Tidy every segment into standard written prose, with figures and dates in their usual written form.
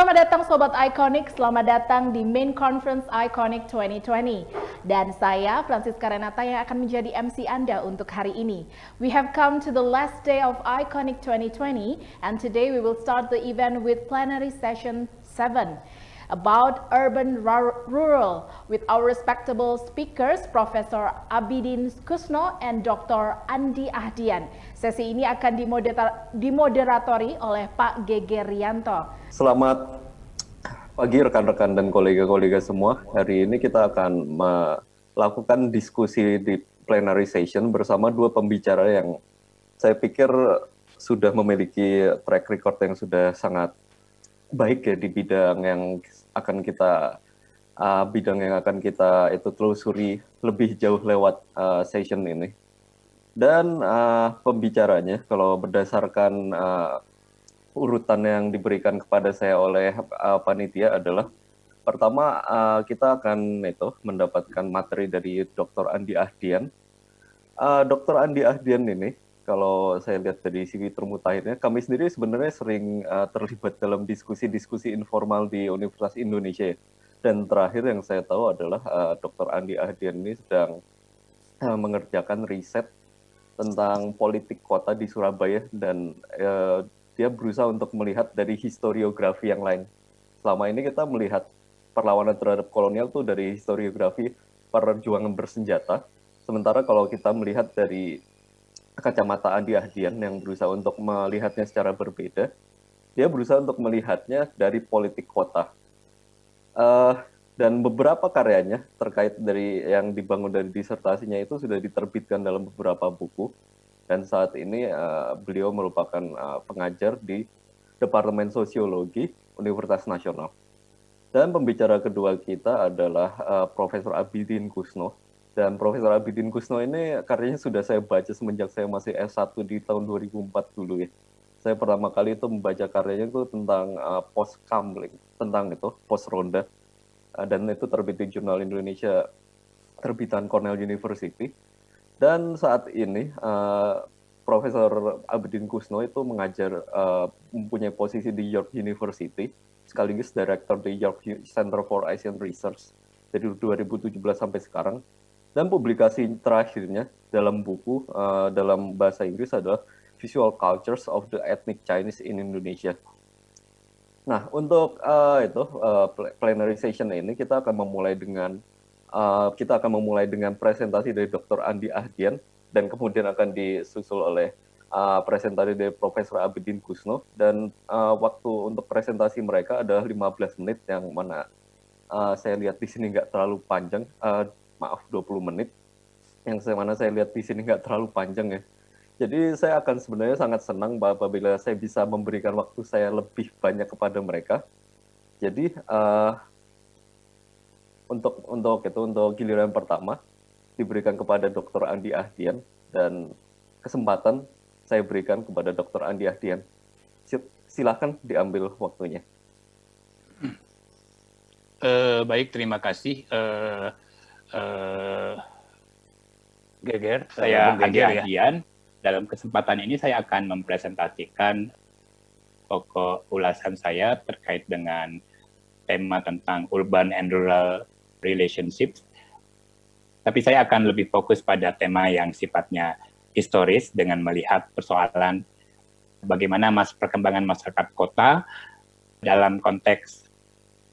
Selamat datang Sobat Iconic, selamat datang di Main Conference Iconic 2020. Dan saya, Francisca Renata, yang akan menjadi MC Anda untuk hari ini. We have come to the last day of Iconic 2020, and today we will start the event with plenary session 7 about urban rural with our respectable speakers Profesor Abidin Kusno and Dr. Andi Ahdian. Sesi ini akan dimoderatori oleh Pak Gege Rianto. Selamat pagi rekan-rekan dan kolega-kolega semua. Hari ini kita akan melakukan diskusi di plenary session bersama dua pembicara yang saya pikir sudah memiliki track record yang sudah sangat baik ya di bidang yang akan kita itu telusuri lebih jauh lewat session ini. Dan pembicaranya kalau berdasarkan urutan yang diberikan kepada saya oleh panitia adalah pertama kita akan mendapatkan materi dari Dr. Andi Ahdian. Dr. Andi Ahdian ini kalau saya lihat dari CV termutakhirnya, kami sendiri sebenarnya sering terlibat dalam diskusi-diskusi informal di Universitas Indonesia. Dan terakhir yang saya tahu adalah Dr. Andi Ahdian ini sedang mengerjakan riset tentang politik kota di Surabaya dan dia berusaha untuk melihat dari historiografi yang lain. Selama ini kita melihat perlawanan terhadap kolonial itu dari historiografi perjuangan bersenjata. Sementara kalau kita melihat dari kacamata Andi Ahdian yang berusaha untuk melihatnya secara berbeda, dia berusaha untuk melihatnya dari politik kota. Dan beberapa karyanya terkait dari yang dibangun dari disertasinya itu sudah diterbitkan dalam beberapa buku. Dan saat ini beliau merupakan pengajar di Departemen Sosiologi Universitas Nasional. Dan pembicara kedua kita adalah Profesor Abidin Kusno. Dan Profesor Abidin Kusno ini karyanya sudah saya baca semenjak saya masih S1 di tahun 2004 dulu ya. Saya pertama kali itu membaca karyanya itu tentang post-Kamling, tentang itu post-ronda. Dan itu terbit di Jurnal Indonesia, terbitan Cornell University. Dan saat ini Profesor Abidin Kusno itu mengajar, mempunyai posisi di York University, sekaligus Director di York Center for Asian Research dari 2017 sampai sekarang. Dan publikasi terakhirnya dalam buku dalam bahasa Inggris adalah Visual Cultures of the Ethnic Chinese in Indonesia. Nah, untuk plenary session ini kita akan memulai dengan presentasi dari Dr. Andi Ahdian dan kemudian akan disusul oleh presentasi dari Profesor Abidin Kusno dan waktu untuk presentasi mereka adalah 15 menit yang mana saya lihat di sini nggak terlalu panjang. 20 menit, yang mana saya lihat di sini nggak terlalu panjang ya. Jadi saya akan sebenarnya sangat senang apabila saya bisa memberikan waktu saya lebih banyak kepada mereka. Jadi untuk giliran pertama diberikan kepada Dr. Andi Ahdian dan kesempatan saya berikan kepada Dr. Andi Ahdian. Silakan diambil waktunya. Baik, terima kasih. Geger, saya Andi Ahdian. Dalam kesempatan ini saya akan mempresentasikan pokok ulasan saya terkait dengan tema tentang urban and rural relationships. Tapi saya akan lebih fokus pada tema yang sifatnya historis dengan melihat persoalan bagaimana perkembangan masyarakat kota dalam konteks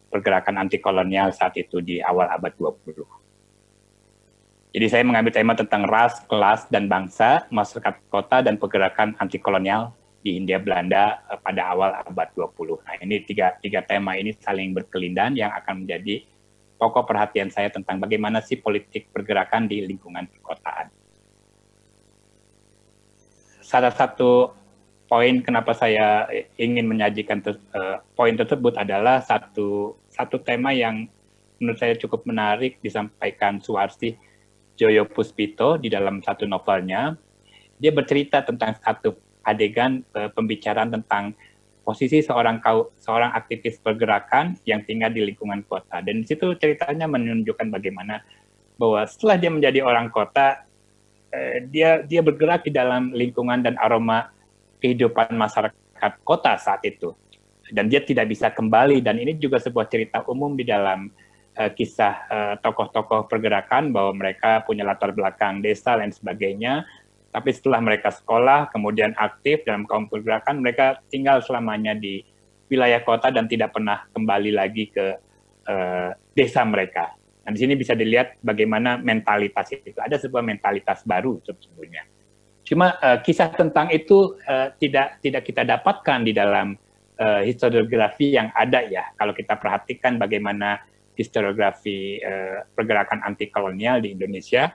pergerakan anti kolonial saat itu di awal abad 20. Jadi saya mengambil tema tentang ras, kelas, dan bangsa, masyarakat kota, dan pergerakan anti-kolonial di Hindia Belanda pada awal abad 20. Nah, ini tiga tema ini saling berkelindan yang akan menjadi pokok perhatian saya tentang bagaimana sih politik pergerakan di lingkungan perkotaan. Salah satu poin kenapa saya ingin menyajikan poin tersebut adalah satu tema yang menurut saya cukup menarik disampaikan Suwarsi Joyo Puspito di dalam satu novelnya. Dia bercerita tentang satu adegan pembicaraan tentang posisi seorang aktivis pergerakan yang tinggal di lingkungan kota. Dan di situ ceritanya menunjukkan bagaimana bahwa setelah dia menjadi orang kota, dia bergerak di dalam lingkungan dan aroma kehidupan masyarakat kota saat itu. dan dia tidak bisa kembali. Dan ini juga sebuah cerita umum di dalam kisah tokoh-tokoh pergerakan bahwa mereka punya latar belakang desa dan sebagainya. Tapi setelah mereka sekolah, kemudian aktif dalam kaum pergerakan, mereka tinggal selamanya di wilayah kota dan tidak pernah kembali lagi ke desa mereka. Nah, di sini bisa dilihat bagaimana mentalitas itu. Ada sebuah mentalitas baru sebetulnya. Cuma kisah tentang itu tidak kita dapatkan di dalam historiografi yang ada ya. Kalau kita perhatikan bagaimana historiografi pergerakan anti kolonial di Indonesia,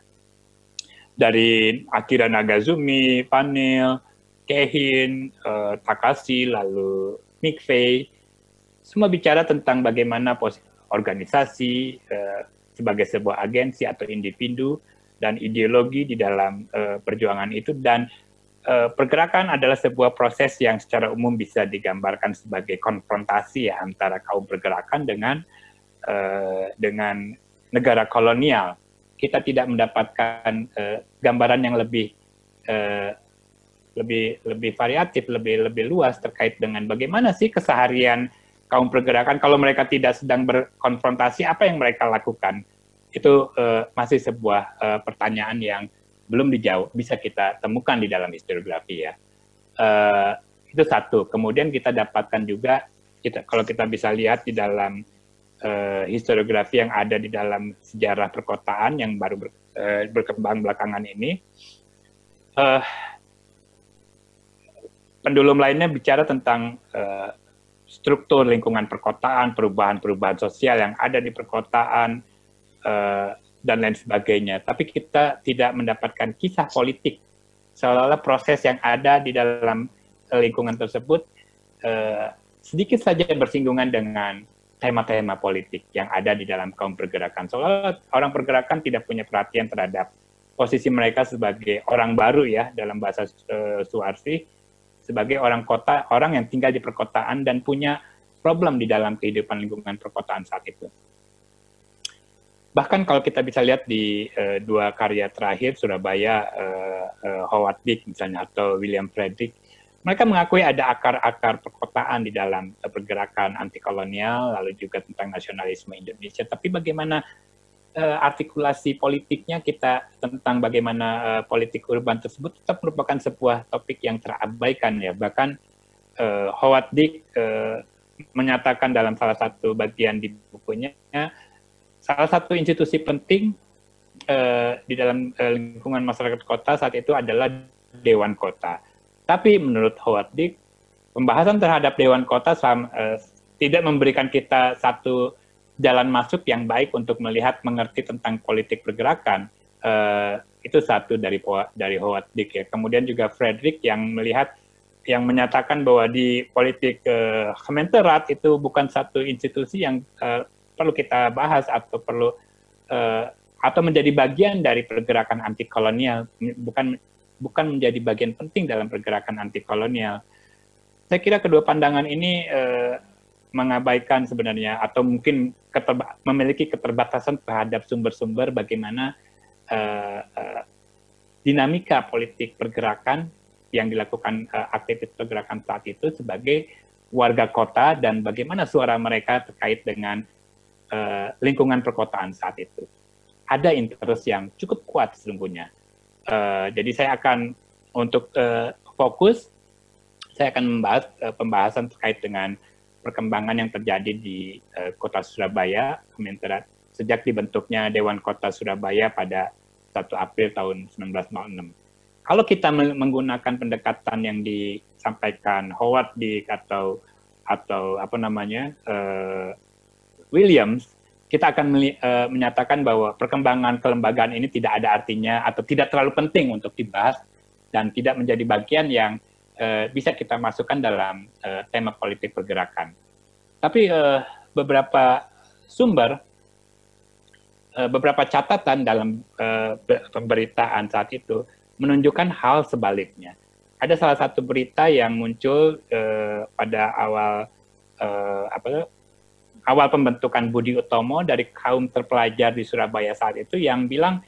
dari Akira Nagazumi, Panil, Kehin, Takashi, lalu McVeigh, semua bicara tentang bagaimana organisasi sebagai sebuah agensi atau individu dan ideologi di dalam perjuangan itu, dan pergerakan adalah sebuah proses yang secara umum bisa digambarkan sebagai konfrontasi ya, antara kaum pergerakan dengan negara kolonial. Kita tidak mendapatkan gambaran yang lebih variatif, lebih luas terkait dengan bagaimana sih keseharian kaum pergerakan kalau mereka tidak sedang berkonfrontasi, apa yang mereka lakukan. Itu masih sebuah pertanyaan yang belum dijawab, bisa kita temukan di dalam historiografi ya. Itu satu. Kemudian kita dapatkan juga, kalau kita bisa lihat di dalam historiografi yang ada di dalam sejarah perkotaan yang baru berkembang belakangan ini, pendulum lainnya bicara tentang struktur lingkungan perkotaan, perubahan-perubahan sosial yang ada di perkotaan, dan lain sebagainya. Tapi kita tidak mendapatkan kisah politik, seolah-olah proses yang ada di dalam lingkungan tersebut sedikit saja bersinggungan dengan tema-tema politik yang ada di dalam kaum pergerakan. Soalnya orang pergerakan tidak punya perhatian terhadap posisi mereka sebagai orang baru ya, dalam bahasa Suarsi, sebagai orang kota, orang yang tinggal di perkotaan dan punya problem di dalam kehidupan lingkungan perkotaan saat itu. Bahkan kalau kita bisa lihat di dua karya terakhir, Surabaya, Howard Dick misalnya, atau William Frederick, mereka mengakui ada akar-akar perkotaan di dalam pergerakan anti kolonial, lalu juga tentang nasionalisme Indonesia. Tapi bagaimana artikulasi politiknya kita tentang bagaimana politik urban tersebut tetap merupakan sebuah topik yang terabaikan ya. Bahkan Howard Dick menyatakan dalam salah satu bagian di bukunya, salah satu institusi penting di dalam lingkungan masyarakat kota saat itu adalah Dewan Kota. Tapi menurut Howard Dick, pembahasan terhadap Dewan Kota tidak memberikan kita satu jalan masuk yang baik untuk melihat, mengerti tentang politik pergerakan. Itu satu dari Howard Dick ya. Kemudian juga Frederick yang menyatakan bahwa di politik Kementerian itu bukan satu institusi yang perlu kita bahas atau atau menjadi bagian dari pergerakan anti kolonial, bukan menjadi bagian penting dalam pergerakan anti kolonial. Saya kira kedua pandangan ini mengabaikan sebenarnya, atau mungkin memiliki keterbatasan terhadap sumber-sumber bagaimana dinamika politik pergerakan yang dilakukan aktivis pergerakan saat itu sebagai warga kota, dan bagaimana suara mereka terkait dengan lingkungan perkotaan saat itu. Ada interest yang cukup kuat sesungguhnya. Jadi saya akan untuk fokus, saya akan membahas pembahasan terkait dengan perkembangan yang terjadi di Kota Surabaya, sejak dibentuknya Dewan Kota Surabaya pada 1 April tahun 1906. Kalau kita menggunakan pendekatan yang disampaikan Howard Dick atau Williams, kita akan menyatakan bahwa perkembangan kelembagaan ini tidak ada artinya atau tidak terlalu penting untuk dibahas dan tidak menjadi bagian yang bisa kita masukkan dalam tema politik pergerakan. Tapi beberapa sumber, beberapa catatan dalam pemberitaan saat itu menunjukkan hal sebaliknya. Ada salah satu berita yang muncul pada awal pembentukan Budi Utomo dari kaum terpelajar di Surabaya saat itu, yang bilang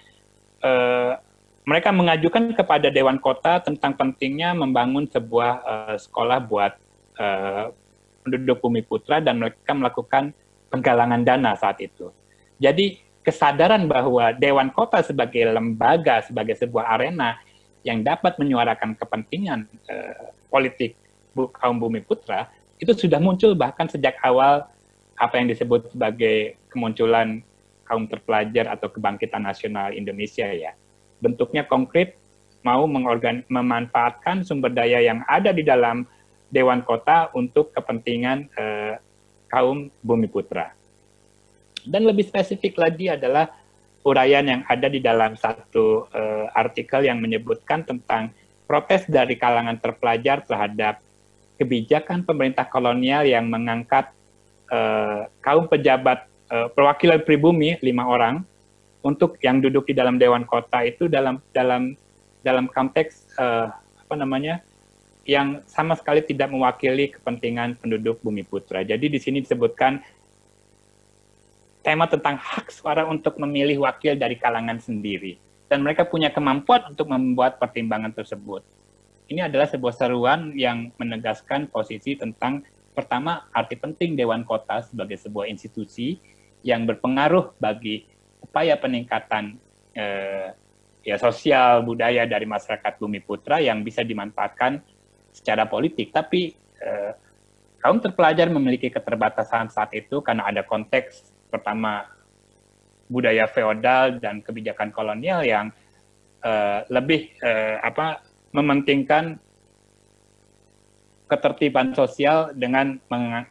mereka mengajukan kepada Dewan Kota tentang pentingnya membangun sebuah sekolah buat penduduk Bumi Putra dan mereka melakukan penggalangan dana saat itu. Jadi kesadaran bahwa Dewan Kota sebagai lembaga, sebagai sebuah arena yang dapat menyuarakan kepentingan politik kaum Bumi Putra itu sudah muncul bahkan sejak awal apa yang disebut sebagai kemunculan kaum terpelajar atau kebangkitan nasional Indonesia ya. Bentuknya konkret, mau memanfaatkan sumber daya yang ada di dalam Dewan Kota untuk kepentingan kaum Bumi Putra. Dan lebih spesifik lagi adalah uraian yang ada di dalam satu artikel yang menyebutkan tentang protes dari kalangan terpelajar terhadap kebijakan pemerintah kolonial yang mengangkat kaum pejabat perwakilan pribumi 5 orang untuk yang duduk di dalam Dewan Kota itu dalam konteks yang sama sekali tidak mewakili kepentingan penduduk Bumi Putra. Jadi di sini disebutkan tema tentang hak suara untuk memilih wakil dari kalangan sendiri, dan mereka punya kemampuan untuk membuat pertimbangan tersebut. Ini adalah sebuah seruan yang menegaskan posisi tentang pertama arti penting Dewan Kota sebagai sebuah institusi yang berpengaruh bagi upaya peningkatan sosial budaya dari masyarakat Bumi Putra yang bisa dimanfaatkan secara politik. Tapi kaum terpelajar memiliki keterbatasan saat itu karena ada konteks pertama budaya feodal dan kebijakan kolonial yang lebih mementingkan ketertiban sosial dengan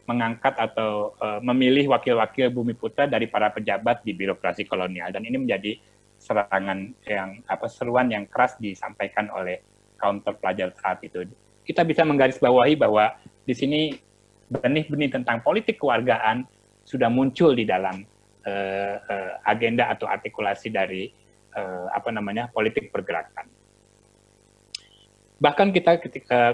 mengangkat atau memilih wakil-wakil Bumi Putra dari para pejabat di birokrasi kolonial, dan ini menjadi seruan yang keras disampaikan oleh kaum terpelajar saat itu. Kita bisa menggarisbawahi bahwa di sini benih-benih tentang politik kewargaan sudah muncul di dalam agenda atau artikulasi dari politik pergerakan. Bahkan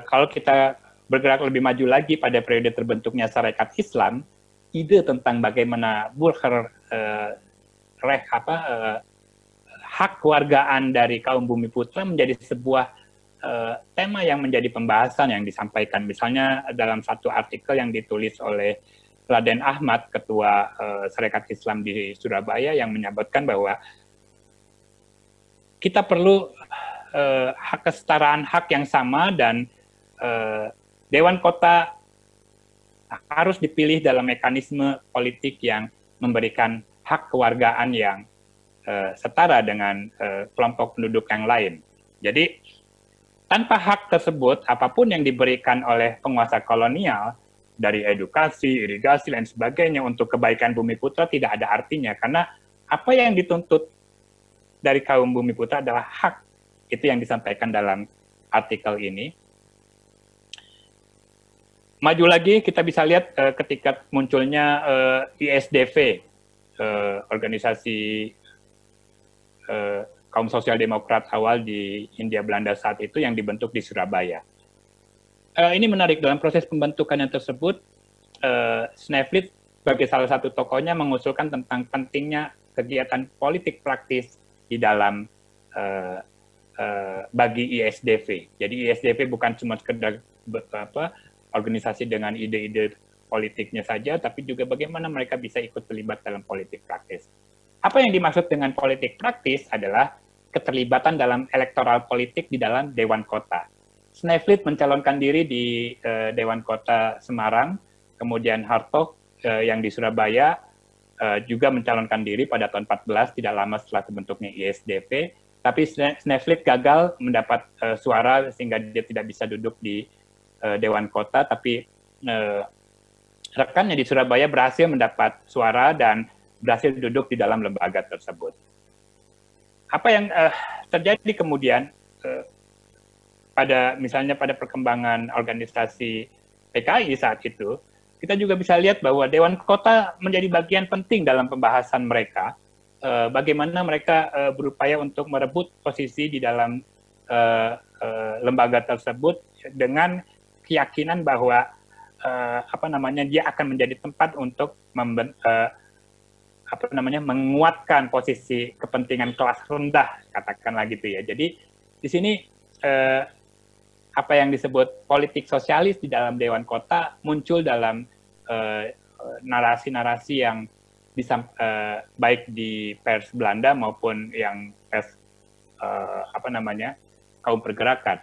kalau kita bergerak lebih maju lagi pada periode terbentuknya Sarekat Islam, ide tentang bagaimana hak kewargaan dari kaum Bumi Putra menjadi sebuah tema yang menjadi pembahasan yang disampaikan. Misalnya dalam satu artikel yang ditulis oleh Raden Ahmad, Ketua Sarekat Islam di Surabaya, yang menyebutkan bahwa kita perlu kesetaraan hak yang sama, dan Dewan Kota harus dipilih dalam mekanisme politik yang memberikan hak kewargaan yang setara dengan kelompok penduduk yang lain. Jadi, tanpa hak tersebut, apapun yang diberikan oleh penguasa kolonial, dari edukasi, irigasi, dan sebagainya untuk kebaikan Bumi Putra tidak ada artinya, karena apa yang dituntut dari kaum Bumi Putra adalah hak. Itu yang disampaikan dalam artikel ini. Maju lagi, kita bisa lihat ketika munculnya ISDV, organisasi kaum sosial demokrat awal di Hindia Belanda saat itu, yang dibentuk di Surabaya. Ini menarik, dalam proses pembentukannya tersebut, Sneflit sebagai salah satu tokohnya mengusulkan tentang pentingnya kegiatan politik praktis di dalam bagi ISDV. Jadi ISDV bukan cuma sekedar organisasi dengan ide-ide politiknya saja, tapi juga bagaimana mereka bisa ikut terlibat dalam politik praktis. Apa yang dimaksud dengan politik praktis adalah keterlibatan dalam elektoral politik di dalam Dewan Kota. Sneflit mencalonkan diri di Dewan Kota Semarang, kemudian Hartog yang di Surabaya juga mencalonkan diri pada tahun 14, tidak lama setelah terbentuknya ISDV, tapi Sneflit gagal mendapat suara sehingga dia tidak bisa duduk di Dewan Kota, tapi rekannya di Surabaya berhasil mendapat suara dan berhasil duduk di dalam lembaga tersebut. Apa yang terjadi kemudian misalnya pada perkembangan organisasi PKI saat itu, kita juga bisa lihat bahwa Dewan Kota menjadi bagian penting dalam pembahasan mereka, bagaimana mereka berupaya untuk merebut posisi di dalam lembaga tersebut dengan keyakinan bahwa dia akan menjadi tempat untuk menguatkan posisi kepentingan kelas rendah, katakanlah gitu ya. Jadi di sini apa yang disebut politik sosialis di dalam Dewan Kota muncul dalam narasi-narasi yang baik di pers Belanda maupun yang pers kaum pergerakan.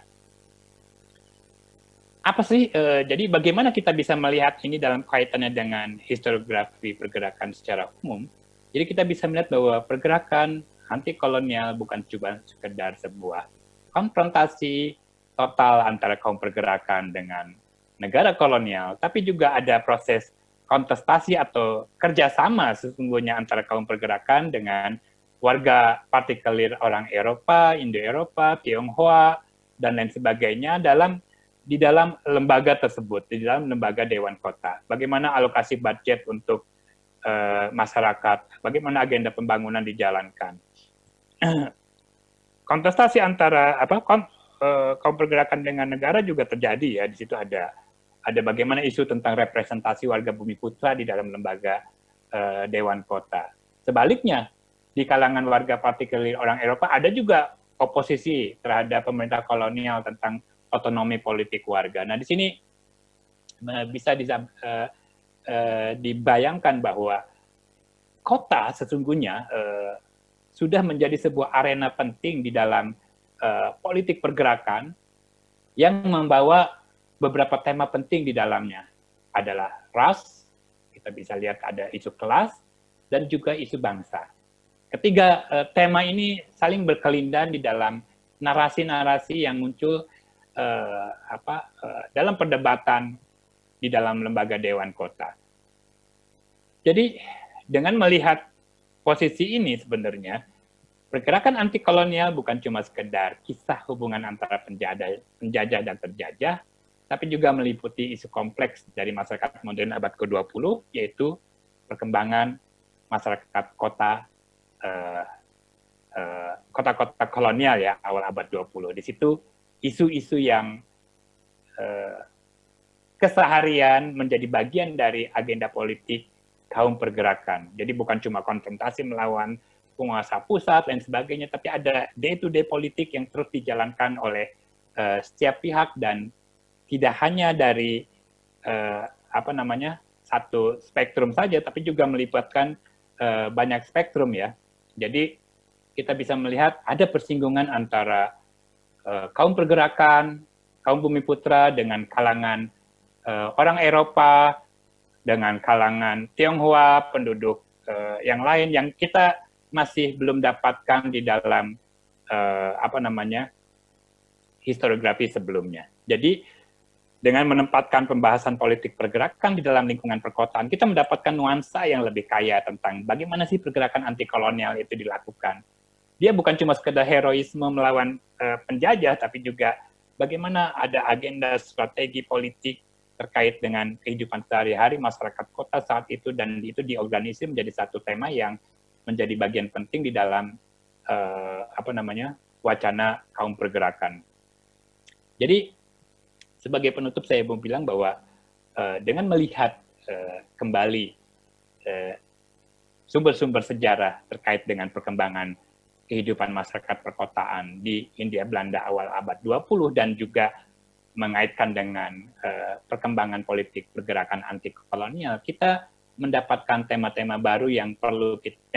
Apa sih? Jadi bagaimana kita bisa melihat ini dalam kaitannya dengan historiografi pergerakan secara umum? Jadi kita bisa melihat bahwa pergerakan anti kolonial bukan cuma sekedar sebuah konfrontasi total antara kaum pergerakan dengan negara kolonial, tapi juga ada proses kontestasi atau kerjasama sesungguhnya antara kaum pergerakan dengan warga partikelir orang Eropa, Indo-Eropa, Tionghoa, dan lain sebagainya di dalam lembaga tersebut, di dalam lembaga Dewan Kota. Bagaimana alokasi budget untuk masyarakat, bagaimana agenda pembangunan dijalankan. Kontestasi antara kaum pergerakan dengan negara juga terjadi ya. Di situ ada bagaimana isu tentang representasi warga Bumi Putra di dalam lembaga Dewan Kota. Sebaliknya, di kalangan warga partikelir orang Eropa ada juga oposisi terhadap pemerintah kolonial tentang otonomi politik warga. Nah, di sini bisa dibayangkan bahwa kota sesungguhnya sudah menjadi sebuah arena penting di dalam politik pergerakan yang membawa beberapa tema penting di dalamnya. Adalah ras, kita bisa lihat ada isu kelas, dan juga isu bangsa. Ketiga tema ini saling berkelindan di dalam narasi-narasi yang muncul dalam perdebatan di dalam lembaga Dewan Kota. Jadi dengan melihat posisi ini sebenarnya pergerakan anti kolonial bukan cuma sekedar kisah hubungan antara penjajah dan terjajah, tapi juga meliputi isu kompleks dari masyarakat modern abad ke-20, yaitu perkembangan masyarakat kota-kota kolonial ya awal abad 20. Di situ isu-isu yang keseharian menjadi bagian dari agenda politik kaum pergerakan. Jadi bukan cuma konfrontasi melawan penguasa pusat dan sebagainya, tapi ada day-to-day politik yang terus dijalankan oleh setiap pihak dan tidak hanya dari satu spektrum saja, tapi juga melibatkan banyak spektrum ya. Jadi kita bisa melihat ada persinggungan antara kaum pergerakan, kaum Bumi Putra dengan kalangan orang Eropa, dengan kalangan Tionghoa, penduduk yang lain yang kita masih belum dapatkan di dalam historiografi sebelumnya. Jadi dengan menempatkan pembahasan politik pergerakan di dalam lingkungan perkotaan, kita mendapatkan nuansa yang lebih kaya tentang bagaimana sih pergerakan anti kolonial itu dilakukan. Dia bukan cuma sekedar heroisme melawan penjajah, tapi juga bagaimana ada agenda strategi politik terkait dengan kehidupan sehari-hari masyarakat kota saat itu, dan itu diorganisir menjadi satu tema yang menjadi bagian penting di dalam wacana kaum pergerakan. Jadi sebagai penutup saya mau bilang bahwa dengan melihat kembali sumber-sumber sejarah terkait dengan perkembangan kehidupan masyarakat perkotaan di Hindia Belanda awal abad 20 dan juga mengaitkan dengan perkembangan politik pergerakan anti kolonial, kita mendapatkan tema-tema baru yang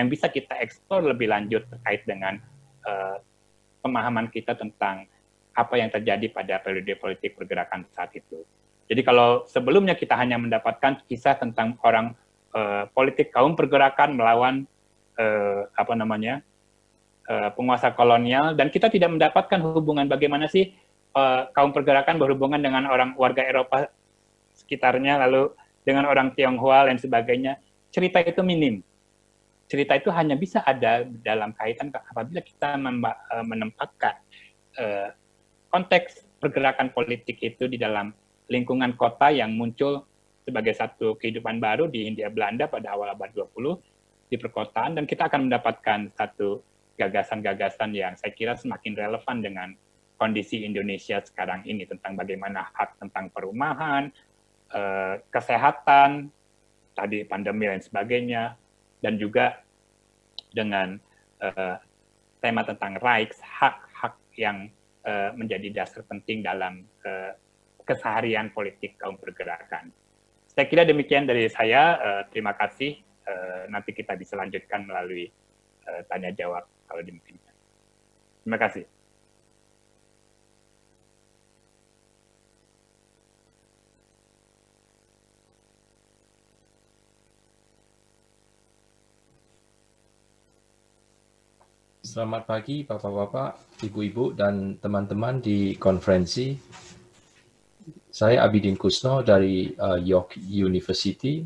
bisa kita eksplor lebih lanjut terkait dengan pemahaman kita tentang apa yang terjadi pada periode politik pergerakan saat itu. Jadi kalau sebelumnya kita hanya mendapatkan kisah tentang orang politik kaum pergerakan melawan penguasa kolonial, dan kita tidak mendapatkan hubungan bagaimana sih kaum pergerakan berhubungan dengan warga Eropa sekitarnya, lalu dengan orang Tionghoa dan sebagainya, cerita itu minim. Cerita itu hanya bisa ada dalam kaitan apabila kita menempatkan konteks pergerakan politik itu di dalam lingkungan kota yang muncul sebagai satu kehidupan baru di Hindia Belanda pada awal abad 20 di perkotaan, dan kita akan mendapatkan satu gagasan-gagasan yang saya kira semakin relevan dengan kondisi Indonesia sekarang ini tentang bagaimana hak tentang perumahan, kesehatan, tadi pandemi dan sebagainya, dan juga dengan tema tentang rights, hak-hak yang menjadi dasar penting dalam keseharian politik kaum pergerakan. Saya kira demikian dari saya. Terima kasih. Nanti kita bisa lanjutkan melalui tanya jawab kalau dimungkinkan. Terima kasih. Selamat pagi Bapak-Bapak, Ibu-Ibu, dan teman-teman di konferensi. Saya Abidin Kusno dari York University.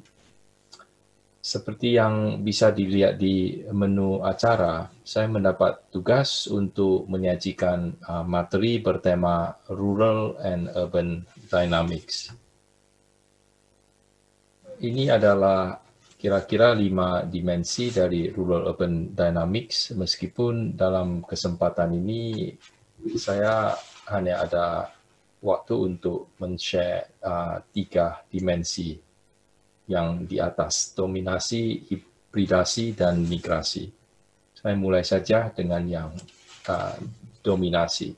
Seperti yang bisa dilihat di menu acara, saya mendapat tugas untuk menyajikan materi bertema Rural and Urban Dynamics. Ini adalah kira-kira 5 dimensi dari Rural Urban Dynamics, meskipun dalam kesempatan ini saya hanya ada waktu untuk men-share 3 dimensi yang di atas, dominasi, hibridasi, dan migrasi. Saya mulai saja dengan yang dominasi.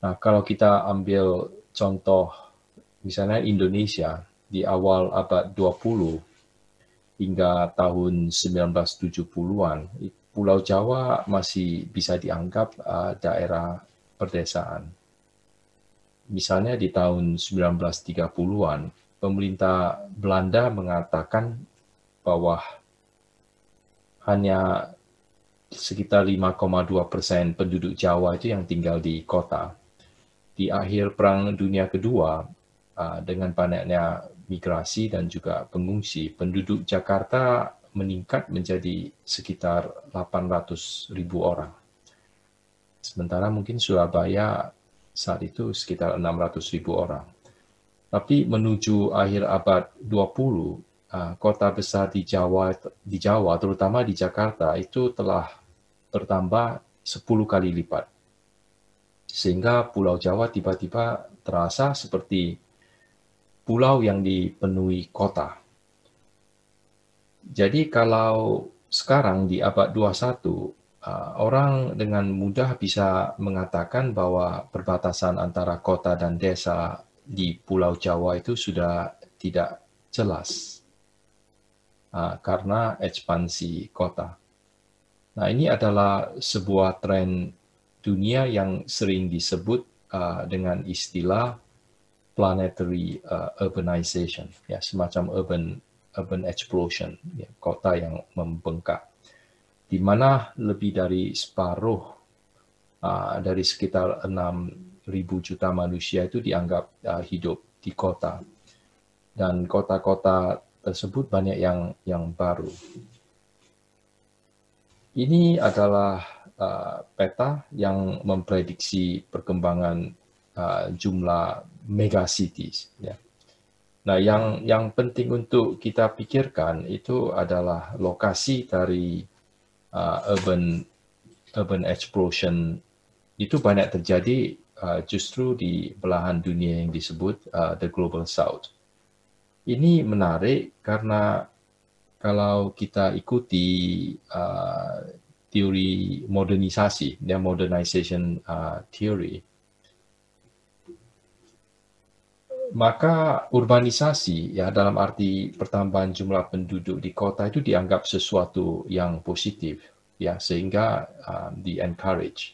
Nah, kalau kita ambil contoh misalnya Indonesia di awal abad 20 hingga tahun 1970-an, Pulau Jawa masih bisa dianggap daerah perdesaan. Misalnya di tahun 1930-an, pemerintah Belanda mengatakan bahwa hanya sekitar 5,2% penduduk Jawa itu yang tinggal di kota. Di akhir Perang Dunia Kedua, dengan banyaknya migrasi dan juga pengungsi, penduduk Jakarta meningkat menjadi sekitar 800.000 orang. Sementara mungkin Surabaya saat itu sekitar 600.000 orang. Tapi menuju akhir abad 20, kota besar di Jawa, terutama di Jakarta, itu telah bertambah 10 kali lipat. Sehingga Pulau Jawa tiba-tiba terasa seperti pulau yang dipenuhi kota. Jadi kalau sekarang di abad 21, orang dengan mudah bisa mengatakan bahwa perbatasan antara kota dan desa di Pulau Jawa itu sudah tidak jelas karena ekspansi kota. Nah, ini adalah sebuah tren dunia yang sering disebut dengan istilah planetary urbanization, ya, semacam urban explosion, ya, kota yang membengkak, di mana lebih dari separuh dari sekitar 6.000 juta manusia itu dianggap hidup di kota. Dan kota-kota tersebut banyak yang baru. Ini adalah peta yang memprediksi perkembangan jumlah megacities. Ya. Nah, yang penting untuk kita pikirkan itu adalah lokasi dari urban explosion itu banyak terjadi justru di belahan dunia yang disebut the Global South. Ini menarik karena kalau kita ikuti teori modernisasi, ya, modernization theory, maka urbanisasi, ya, dalam arti pertambahan jumlah penduduk di kota itu dianggap sesuatu yang positif, ya, sehingga di-encourage.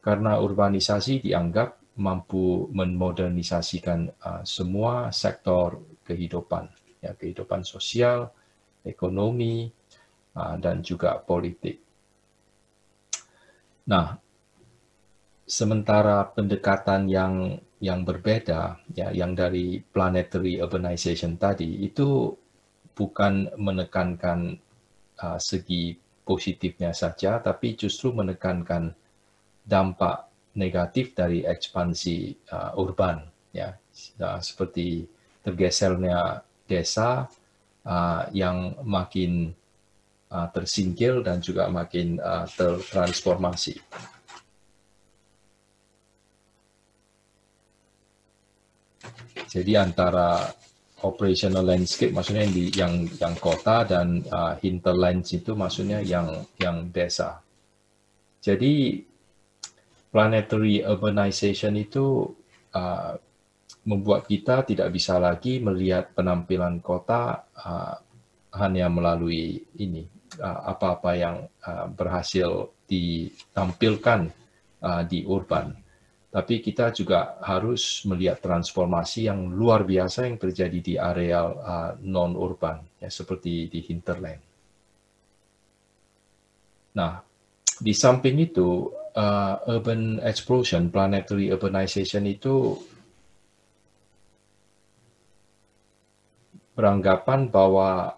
Karena urbanisasi dianggap mampu memodernisasikan semua sektor kehidupan, ya, kehidupan sosial, ekonomi, dan juga politik. Nah, sementara pendekatan yang berbeda, ya, yang dari planetary urbanization tadi, itu bukan menekankan segi positifnya saja, tapi justru menekankan dampak negatif dari ekspansi urban, ya, seperti tergesernya desa yang makin tersingkir dan juga makin tertransformasi. Jadi antara operational landscape maksudnya yang kota dan hinterlands itu maksudnya yang desa. Jadi planetary urbanization itu membuat kita tidak bisa lagi melihat penampilan kota hanya melalui ini apa-apa yang berhasil ditampilkan di urban. Tapi kita juga harus melihat transformasi yang luar biasa yang terjadi di areal non-urban, ya, seperti di hinterland. Nah, di samping itu, urban explosion, planetary urbanization itu beranggapan bahwa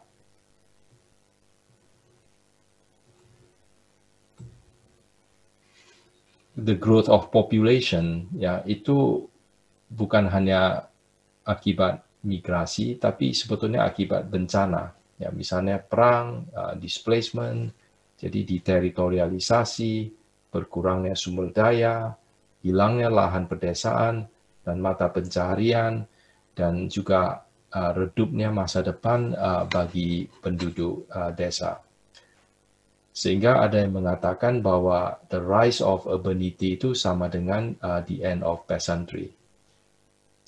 the growth of population, ya, itu bukan hanya akibat migrasi, tapi sebetulnya akibat bencana, ya, misalnya perang, displacement, jadi deteritorialisasi, berkurangnya sumber daya, hilangnya lahan pedesaan dan mata pencaharian, dan juga redupnya masa depan bagi penduduk desa. Sehingga ada yang mengatakan bahwa the rise of urbanity itu sama dengan the end of peasantry.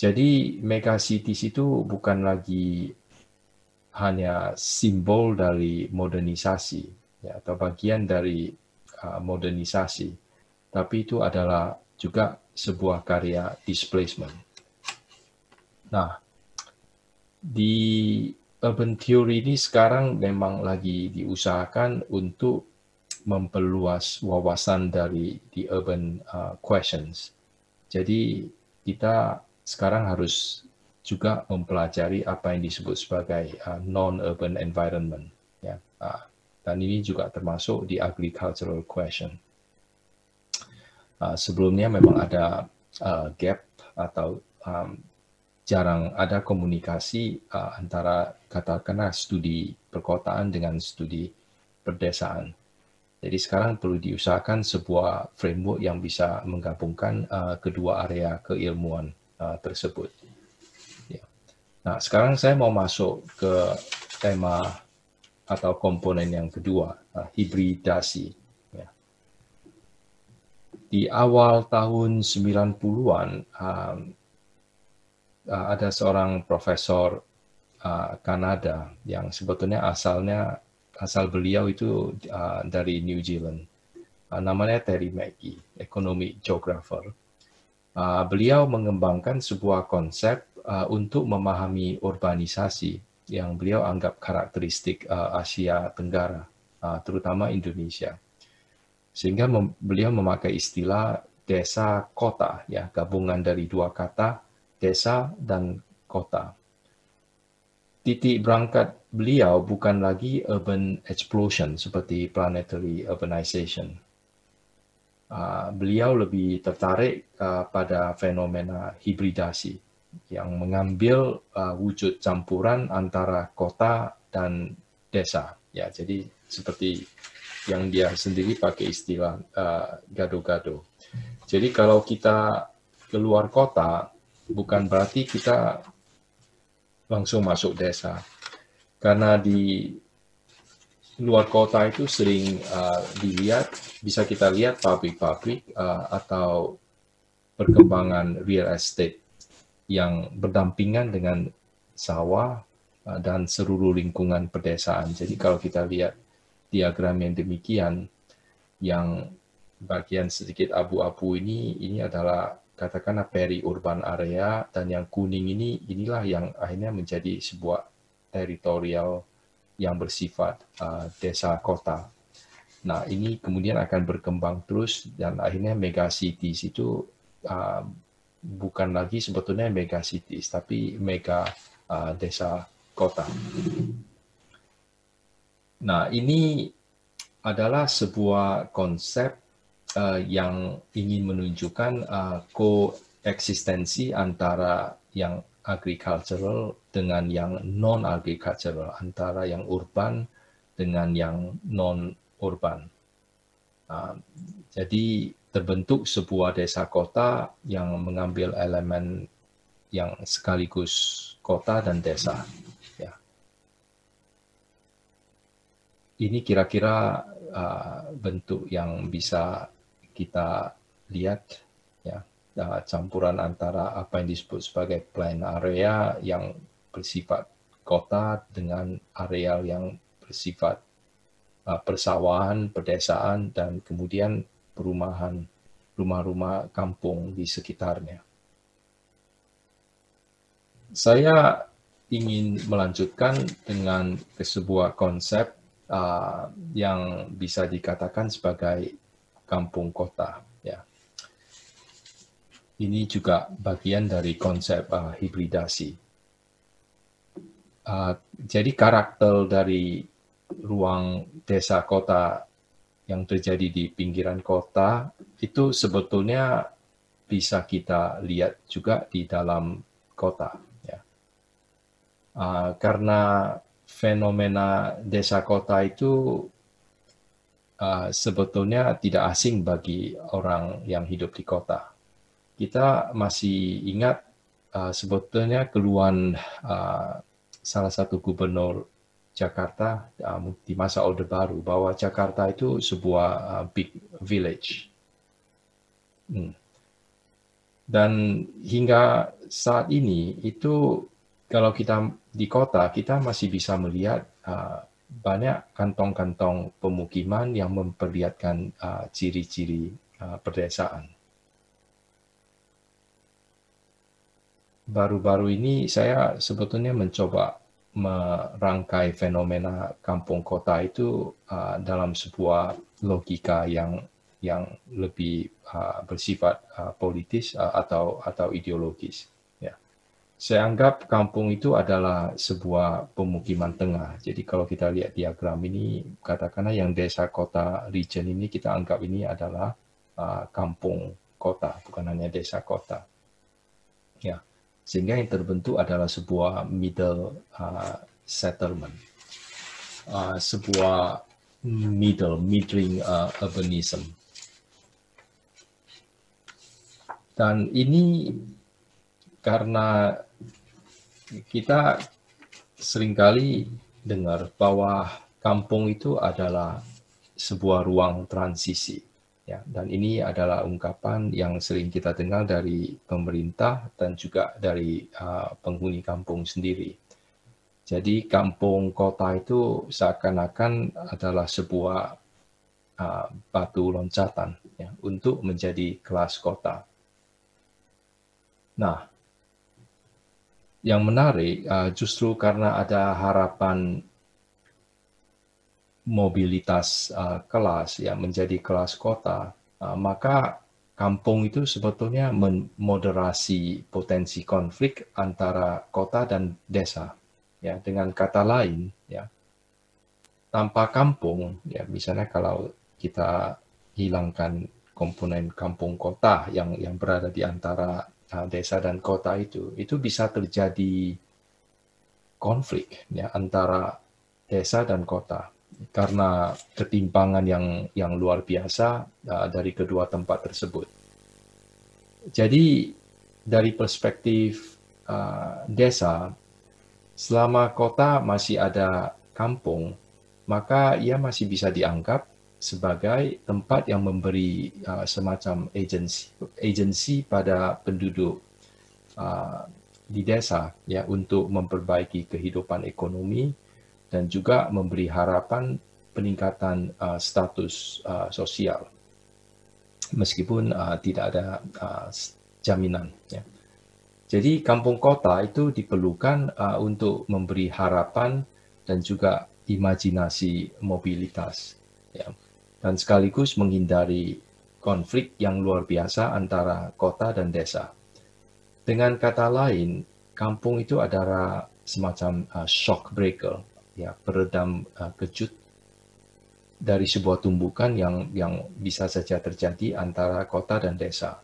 Jadi megacities itu bukan lagi hanya simbol dari modernisasi, ya, atau bagian dari modernisasi, tapi itu adalah juga sebuah karya displacement. Nah, di urban theory ini sekarang memang lagi diusahakan untuk memperluas wawasan dari the urban questions. Jadi kita sekarang harus juga mempelajari apa yang disebut sebagai non-urban environment, ya. Dan ini juga termasuk di agricultural question. Sebelumnya memang ada gap atau jarang ada komunikasi antara katakanlah studi perkotaan dengan studi perdesaan. Jadi sekarang perlu diusahakan sebuah framework yang bisa menggabungkan kedua area keilmuan tersebut. Ya. Nah, sekarang saya mau masuk ke tema atau komponen yang kedua, hibridasi. Ya. Di awal tahun 90-an, ada seorang profesor Kanada yang sebetulnya asal beliau itu dari New Zealand. Namanya Terry Mackey, economic geographer. Beliau mengembangkan sebuah konsep untuk memahami urbanisasi yang beliau anggap karakteristik Asia Tenggara, terutama Indonesia. Sehingga beliau memakai istilah desa kota, ya, gabungan dari dua kata, desa dan kota. Titik berangkat beliau bukan lagi urban explosion seperti planetary urbanization. Beliau lebih tertarik pada fenomena hibridasi yang mengambil wujud campuran antara kota dan desa. Ya, jadi seperti yang dia sendiri pakai istilah gado-gado. Jadi kalau kita keluar kota, bukan berarti kita langsung masuk desa. Karena di luar kota itu sering bisa kita lihat pabrik-pabrik atau perkembangan real estate yang berdampingan dengan sawah dan seluruh lingkungan pedesaan. Jadi kalau kita lihat diagram yang demikian, yang bagian sedikit abu-abu ini adalah katakanlah peri-urban area, dan yang kuning inilah yang akhirnya menjadi sebuah teritorial yang bersifat desa kota. Nah, ini kemudian akan berkembang terus dan akhirnya megacities itu bukan lagi sebetulnya megacities, tapi mega desa kota. Nah, ini adalah sebuah konsep yang ingin menunjukkan koeksistensi antara yang agricultural dengan yang non-agricultural, antara yang urban dengan yang non-urban. Jadi terbentuk sebuah desa kota yang mengambil elemen yang sekaligus kota dan desa. Ya. Ini kira-kira bentuk yang bisa kita lihat, ya. campuran antara apa yang disebut sebagai plain area yang bersifat kota dengan areal yang bersifat persawahan, pedesaan, dan kemudian perumahan, rumah-rumah kampung di sekitarnya. Saya ingin melanjutkan dengan sebuah konsep yang bisa dikatakan sebagai kampung kota. Ya. Ini juga bagian dari konsep hibridasi. Jadi karakter dari ruang desa kota yang terjadi di pinggiran kota itu sebetulnya bisa kita lihat juga di dalam kota. Ya. Karena fenomena desa kota itu sebetulnya tidak asing bagi orang yang hidup di kota. Kita masih ingat sebetulnya keluhan salah satu gubernur Jakarta di masa Orde Baru bahwa Jakarta itu sebuah big village. Dan hingga saat ini itu kalau kita di kota kita masih bisa melihat banyak kantong-kantong pemukiman yang memperlihatkan ciri-ciri pedesaan. Baru-baru ini saya sebetulnya mencoba merangkai fenomena kampung kota itu dalam sebuah logika yang lebih bersifat politis atau ideologis. Ya. Saya anggap kampung itu adalah sebuah pemukiman tengah. Jadi kalau kita lihat diagram ini, katakanlah yang desa kota region ini kita anggap ini adalah kampung kota, bukan hanya desa kota. Ya. Sehingga yang terbentuk adalah sebuah middle settlement, sebuah middling urbanism. Dan ini karena kita seringkali dengar bahwa kampung itu adalah sebuah ruang transisi. Ya, dan ini adalah ungkapan yang sering kita dengar dari pemerintah dan juga dari penghuni kampung sendiri. Jadi kampung kota itu seakan-akan adalah sebuah batu loncatan ya, untuk menjadi kelas kota. Nah, yang menarik justru karena ada harapan mobilitas kelas ya menjadi kelas kota, maka kampung itu sebetulnya memoderasi potensi konflik antara kota dan desa. Ya, dengan kata lain, ya, tanpa kampung, ya misalnya kalau kita hilangkan komponen kampung kota yang berada di antara desa dan kota itu bisa terjadi konflik ya antara desa dan kota. Karena ketimpangan yang luar biasa dari kedua tempat tersebut. Jadi dari perspektif desa, selama kota masih ada kampung, maka ia masih bisa dianggap sebagai tempat yang memberi semacam agensi pada penduduk di desa ya untuk memperbaiki kehidupan ekonomi dan juga memberi harapan peningkatan status sosial, meskipun tidak ada jaminan. Ya. Jadi kampung kota itu diperlukan untuk memberi harapan dan juga imajinasi mobilitas, ya. Dan sekaligus menghindari konflik yang luar biasa antara kota dan desa. Dengan kata lain, kampung itu adalah semacam shock breaker, ya, peredam kejut dari sebuah tumbukan yang bisa saja terjadi antara kota dan desa.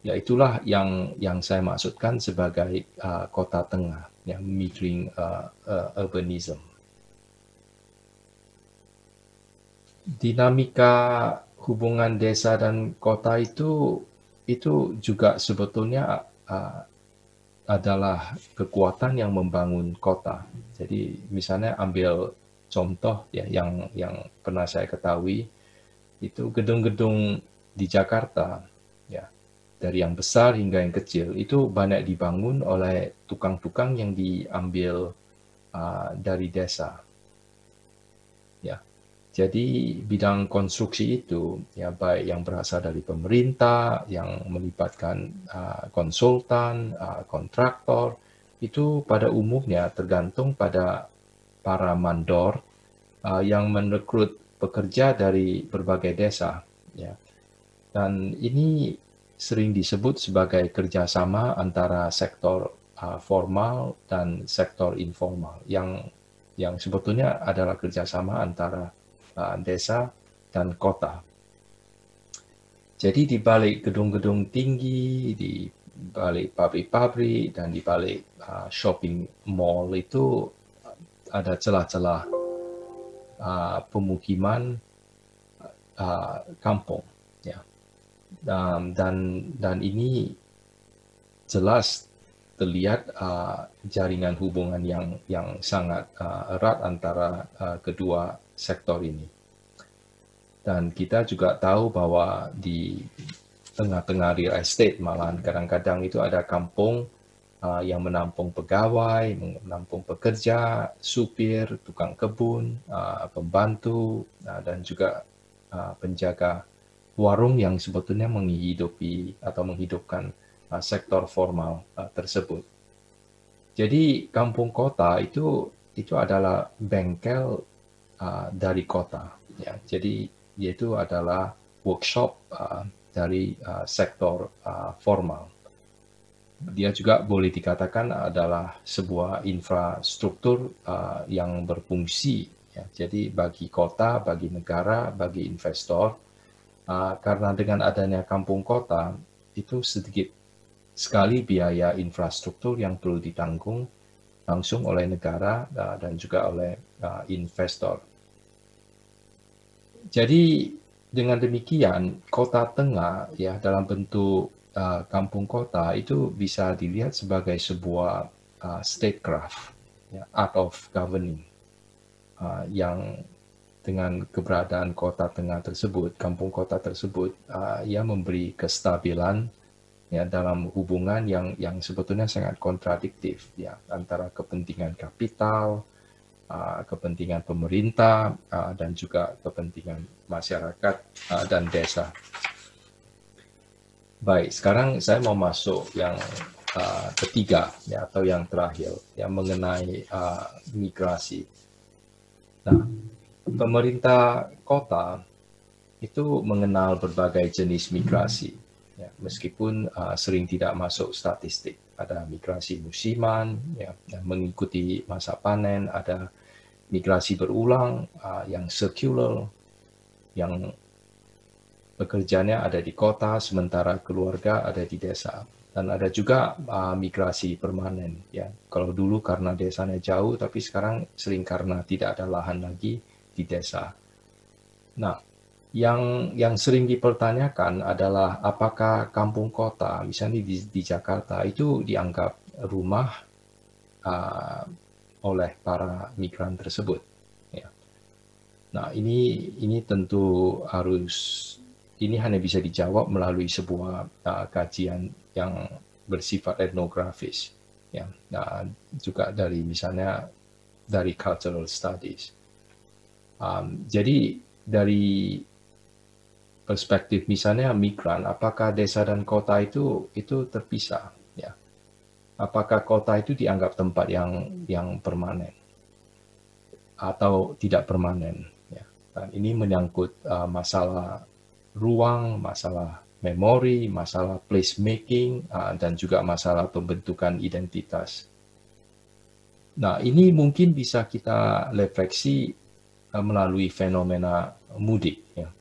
Ya, itulah yang saya maksudkan sebagai kota tengah, ya, middling urbanism. Dinamika hubungan desa dan kota itu juga sebetulnya adalah kekuatan yang membangun kota. Jadi misalnya ambil contoh ya yang pernah saya ketahui itu gedung-gedung di Jakarta ya. dari yang besar hingga yang kecil, itu banyak dibangun oleh tukang-tukang yang diambil dari desa. Ya, jadi bidang konstruksi itu, ya baik yang berasal dari pemerintah, yang melibatkan konsultan, kontraktor, itu pada umumnya tergantung pada para mandor yang merekrut pekerja dari berbagai desa. Ya. Dan ini sering disebut sebagai kerjasama antara sektor formal dan sektor informal, yang sebetulnya adalah kerjasama antara desa dan kota. Jadi di balik gedung-gedung tinggi, di balik pabrik-pabrik, dan di balik shopping mall itu ada celah-celah pemukiman kampung. Ya. Dan ini jelas terlihat jaringan hubungan yang sangat erat antara kedua sektor ini. Dan kita juga tahu bahwa di tengah-tengah real estate malahan kadang-kadang itu ada kampung yang menampung pegawai, menampung pekerja, supir, tukang kebun, pembantu, dan juga penjaga warung yang sebetulnya menghidupi atau menghidupkan sektor formal tersebut. Jadi kampung kota itu adalah bengkel dari kota. Ya, jadi yaitu adalah workshop dari sektor formal. Dia juga boleh dikatakan adalah sebuah infrastruktur yang berfungsi. Ya, jadi bagi kota, bagi negara, bagi investor, karena dengan adanya kampung kota itu sedikit sekali biaya infrastruktur yang perlu ditanggung langsung oleh negara dan juga oleh investor. Jadi dengan demikian kota tengah ya dalam bentuk kampung kota itu bisa dilihat sebagai sebuah statecraft, ya, art of governing, yang dengan keberadaan kota tengah tersebut, kampung kota tersebut, ia memberi kestabilan ya dalam hubungan yang sebetulnya sangat kontradiktif ya antara kepentingan kapital, kepentingan pemerintah, dan juga kepentingan masyarakat dan desa. Baik, sekarang saya mau masuk yang ketiga ya atau yang terakhir yang mengenai migrasi. Nah, pemerintah kota itu mengenal berbagai jenis migrasi. Ya, meskipun sering tidak masuk statistik, ada migrasi musiman, ya, yang mengikuti masa panen, ada migrasi berulang, yang circular, yang pekerjaannya ada di kota, sementara keluarga ada di desa. Dan ada juga migrasi permanen. Ya, kalau dulu karena desanya jauh, tapi sekarang sering karena tidak ada lahan lagi di desa. Nah, yang sering dipertanyakan adalah apakah kampung kota, misalnya di Jakarta, itu dianggap rumah oleh para migran tersebut. Ya. Nah, ini tentu ini hanya bisa dijawab melalui sebuah kajian yang bersifat etnografis, ya. Nah, juga misalnya dari cultural studies. Jadi dari perspektif misalnya migran, apakah desa dan kota itu terpisah? Ya. Apakah kota itu dianggap tempat yang permanen atau tidak permanen? Ya. Dan ini menyangkut masalah ruang, masalah memori, masalah placemaking, dan juga masalah pembentukan identitas. Nah, ini mungkin bisa kita refleksi melalui fenomena mudik. Ya.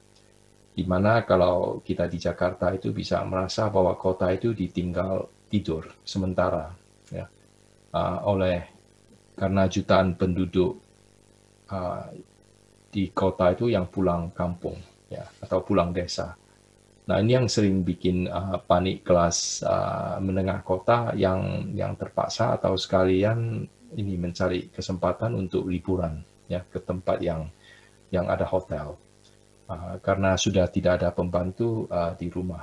Di mana kalau kita di Jakarta itu bisa merasa bahwa kota itu ditinggal tidur sementara ya, karena jutaan penduduk di kota itu yang pulang kampung ya atau pulang desa. Nah, ini yang sering bikin panik kelas menengah kota yang terpaksa atau sekalian ini mencari kesempatan untuk liburan ya ke tempat yang ada hotel. Karena sudah tidak ada pembantu di rumah.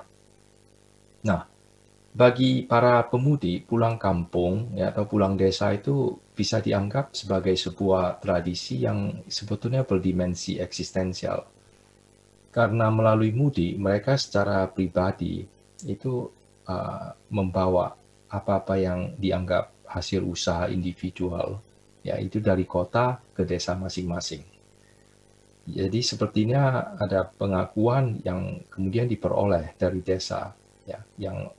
Nah, bagi para pemudi, pulang kampung ya, atau pulang desa itu bisa dianggap sebagai sebuah tradisi yang sebetulnya berdimensi eksistensial. Karena melalui mudi, mereka secara pribadi itu membawa apa-apa yang dianggap hasil usaha individual, yaitu dari kota ke desa masing-masing. Jadi sepertinya ada pengakuan yang kemudian diperoleh dari desa, ya, yang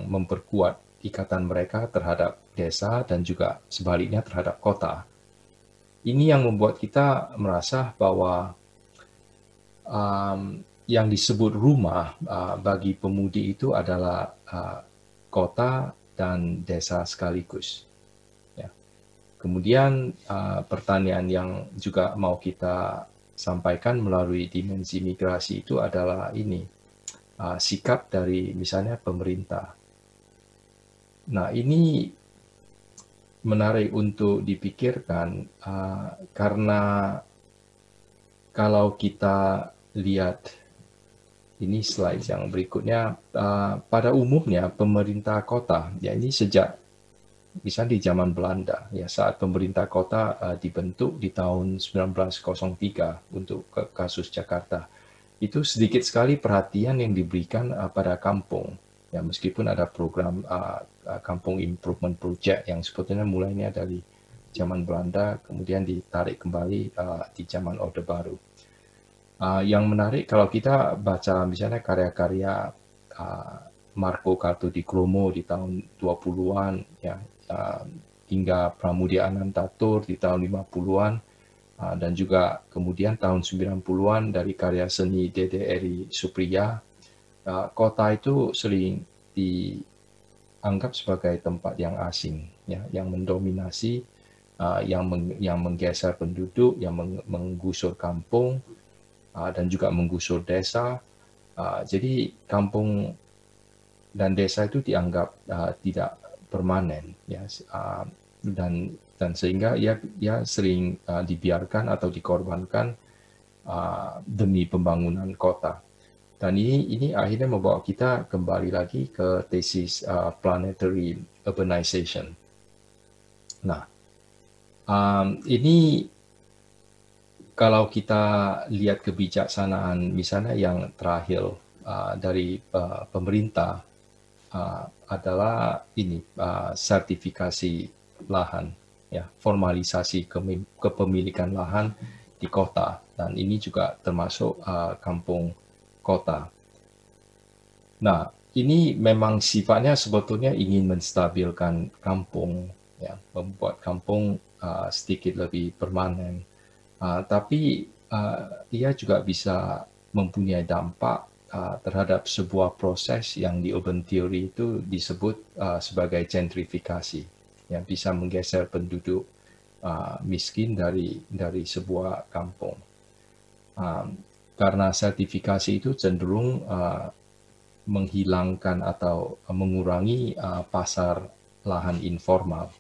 memperkuat ikatan mereka terhadap desa dan juga sebaliknya terhadap kota. Ini yang membuat kita merasa bahwa yang disebut rumah bagi pemudi itu adalah kota dan desa sekaligus. Ya. Kemudian pertanyaan yang juga mau kita sampaikan melalui dimensi migrasi itu adalah ini, sikap dari misalnya pemerintah. Nah, ini menarik untuk dipikirkan karena kalau kita lihat ini slide yang berikutnya, pada umumnya pemerintah kota, ya ini sejak misalnya di zaman Belanda, ya saat pemerintah kota dibentuk di tahun 1903 untuk kasus Jakarta, itu sedikit sekali perhatian yang diberikan pada kampung. Ya, meskipun ada program Kampung Improvement Project yang sebetulnya mulainya dari zaman Belanda, kemudian ditarik kembali di zaman Orde Baru. Yang menarik kalau kita baca misalnya karya-karya Marco Kartodikromo di tahun 20-an, ya, hingga Pramudia Anantatur di tahun 50-an, dan juga kemudian tahun 90-an dari karya seni Dede Eri Supriya, kota itu sering dianggap sebagai tempat yang asing, ya, yang mendominasi, yang menggeser penduduk, yang menggusur kampung, dan juga menggusur desa. Jadi kampung dan desa itu dianggap tidak permanen, ya, dan sehingga ya sering dibiarkan atau dikorbankan demi pembangunan kota. Dan ini akhirnya membawa kita kembali lagi ke tesis planetary urbanization. Nah, ini kalau kita lihat kebijaksanaan misalnya yang terakhir dari pemerintah adalah ini sertifikasi lahan, ya, formalisasi kepemilikan lahan di kota, dan ini juga termasuk kampung kota. Nah, ini memang sifatnya sebetulnya ingin menstabilkan kampung, ya, membuat kampung sedikit lebih permanen. Tapi ia juga bisa mempunyai dampak terhadap sebuah proses yang di urban theory itu disebut sebagai gentrifikasi, yang bisa menggeser penduduk miskin dari sebuah kampung. Karena sertifikasi itu cenderung menghilangkan atau mengurangi pasar lahan informal.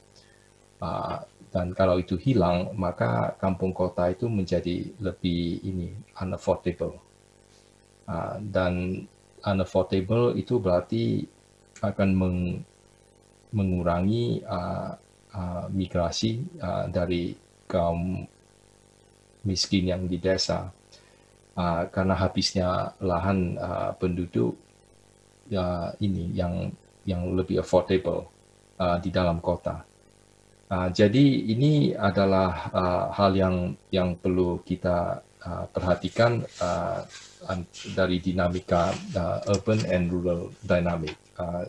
Dan kalau itu hilang, maka kampung kota itu menjadi lebih unaffordable. Dan unaffordable itu berarti akan mengurangi migrasi dari kaum miskin yang di desa, karena habisnya lahan penduduk ini yang lebih affordable di dalam kota. Jadi ini adalah hal yang perlu kita perhatikan dari dinamika urban and rural dynamic.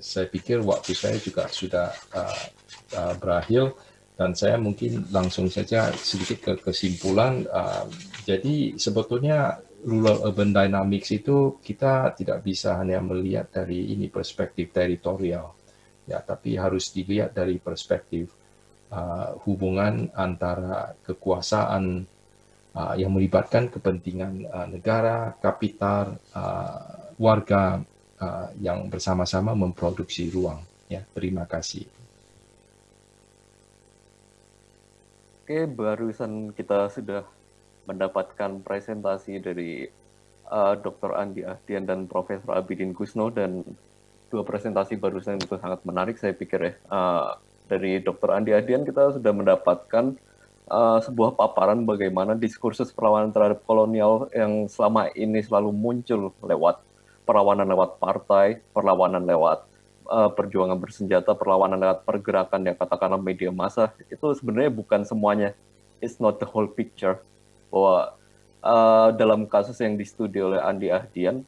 Saya pikir waktu saya juga sudah berakhir, dan saya mungkin langsung saja sedikit ke kesimpulan. Jadi sebetulnya rural urban dynamics itu kita tidak bisa hanya melihat dari ini perspektif teritorial, ya, tapi harus dilihat dari perspektif hubungan antara kekuasaan yang melibatkan kepentingan negara, kapital, warga yang bersama-sama memproduksi ruang. Ya, terima kasih. Oke, barusan kita sudah mendapatkan presentasi dari Dr. Andi Ahdian dan Profesor Abidin Kusno, dan dua presentasi barusan itu sangat menarik saya pikir ya. Dari Dr. Andi Ahdian kita sudah mendapatkan sebuah paparan bagaimana diskursus perlawanan terhadap kolonial yang selama ini selalu muncul lewat perlawanan lewat partai, perlawanan lewat perjuangan bersenjata, perlawanan lewat pergerakan yang katakanlah media massa, itu sebenarnya bukan semuanya. It's not the whole picture. Bahwa dalam kasus yang di-studi oleh Andi Ahdian,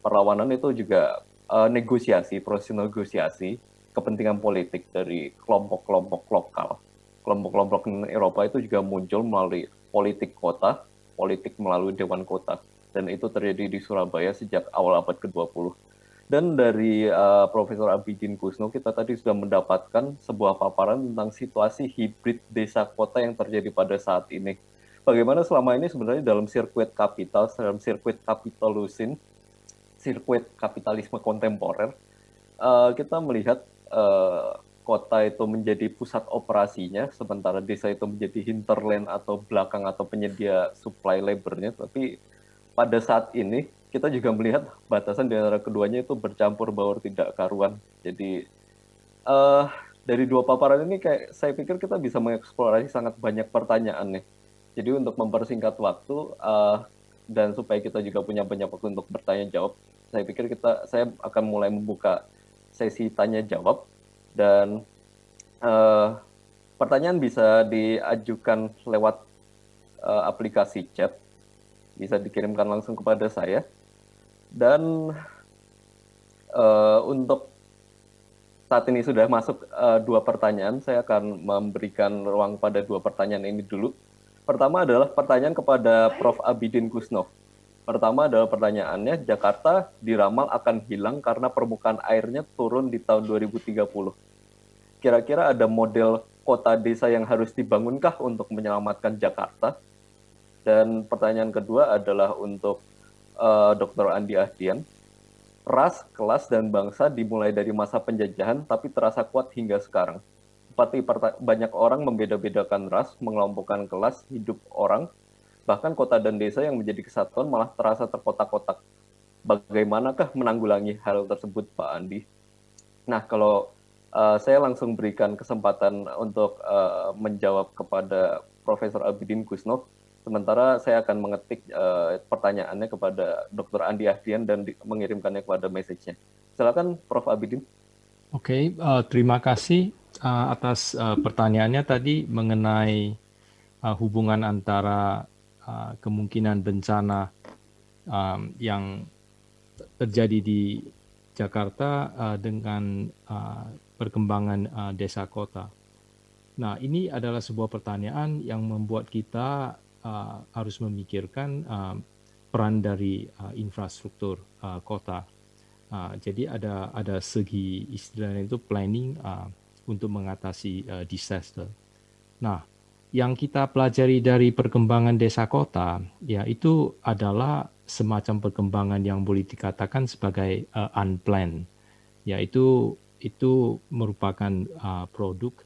perlawanan itu juga negosiasi, proses negosiasi kepentingan politik dari kelompok-kelompok lokal. Kelompok-kelompok Eropa itu juga muncul melalui politik kota, politik melalui Dewan Kota. Dan itu terjadi di Surabaya sejak awal abad ke-20. Dan dari Profesor Abidin Kusno, kita tadi sudah mendapatkan sebuah paparan tentang situasi hibrid desa kota yang terjadi pada saat ini. Bagaimana selama ini sebenarnya dalam sirkuit kapital, dalam sirkuit kapitalusin, sirkuit kapitalisme kontemporer, kita melihat kota itu menjadi pusat operasinya, sementara desa itu menjadi hinterland atau belakang atau penyedia supply labor-nya. Tapi pada saat ini kita juga melihat batasan di antara keduanya itu bercampur baur tidak karuan. Jadi dari dua paparan ini saya pikir kita bisa mengeksplorasi sangat banyak pertanyaan nih. Jadi untuk mempersingkat waktu dan supaya kita juga punya banyak waktu untuk bertanya jawab, saya pikir saya akan mulai membuka sesi tanya jawab, dan pertanyaan bisa diajukan lewat aplikasi chat, bisa dikirimkan langsung kepada saya. Dan untuk saat ini sudah masuk dua pertanyaan, saya akan memberikan ruang pada dua pertanyaan ini dulu. Pertama adalah pertanyaan kepada Prof. Abidin Kusno. Pertama adalah pertanyaannya, Jakarta diramal akan hilang karena permukaan airnya turun di tahun 2030. Kira-kira ada model kota desa yang harus dibangunkah untuk menyelamatkan Jakarta? Dan pertanyaan kedua adalah untuk Dr. Andi Ahdian. Ras, kelas, dan bangsa dimulai dari masa penjajahan tapi terasa kuat hingga sekarang. Banyak orang membeda-bedakan ras, mengelompokkan kelas hidup orang, bahkan kota dan desa yang menjadi kesatuan malah terasa terkotak-kotak. Bagaimanakah menanggulangi hal tersebut, Pak Andi? Nah, kalau saya langsung berikan kesempatan untuk menjawab kepada Profesor Abidin Kusno, sementara saya akan mengetik pertanyaannya kepada Dr. Andi Ahdian dan mengirimkannya kepada message-nya. Silakan, Prof. Abidin. Oke, terima kasih atas pertanyaannya tadi mengenai hubungan antara kemungkinan bencana yang terjadi di Jakarta dengan perkembangan desa kota. Nah, ini adalah sebuah pertanyaan yang membuat kita harus memikirkan peran dari infrastruktur kota. Jadi ada segi istilahnya itu planning untuk mengatasi disaster. Nah, yang kita pelajari dari perkembangan desa kota, ya itu adalah semacam perkembangan yang boleh dikatakan sebagai unplanned. Ya itu merupakan produk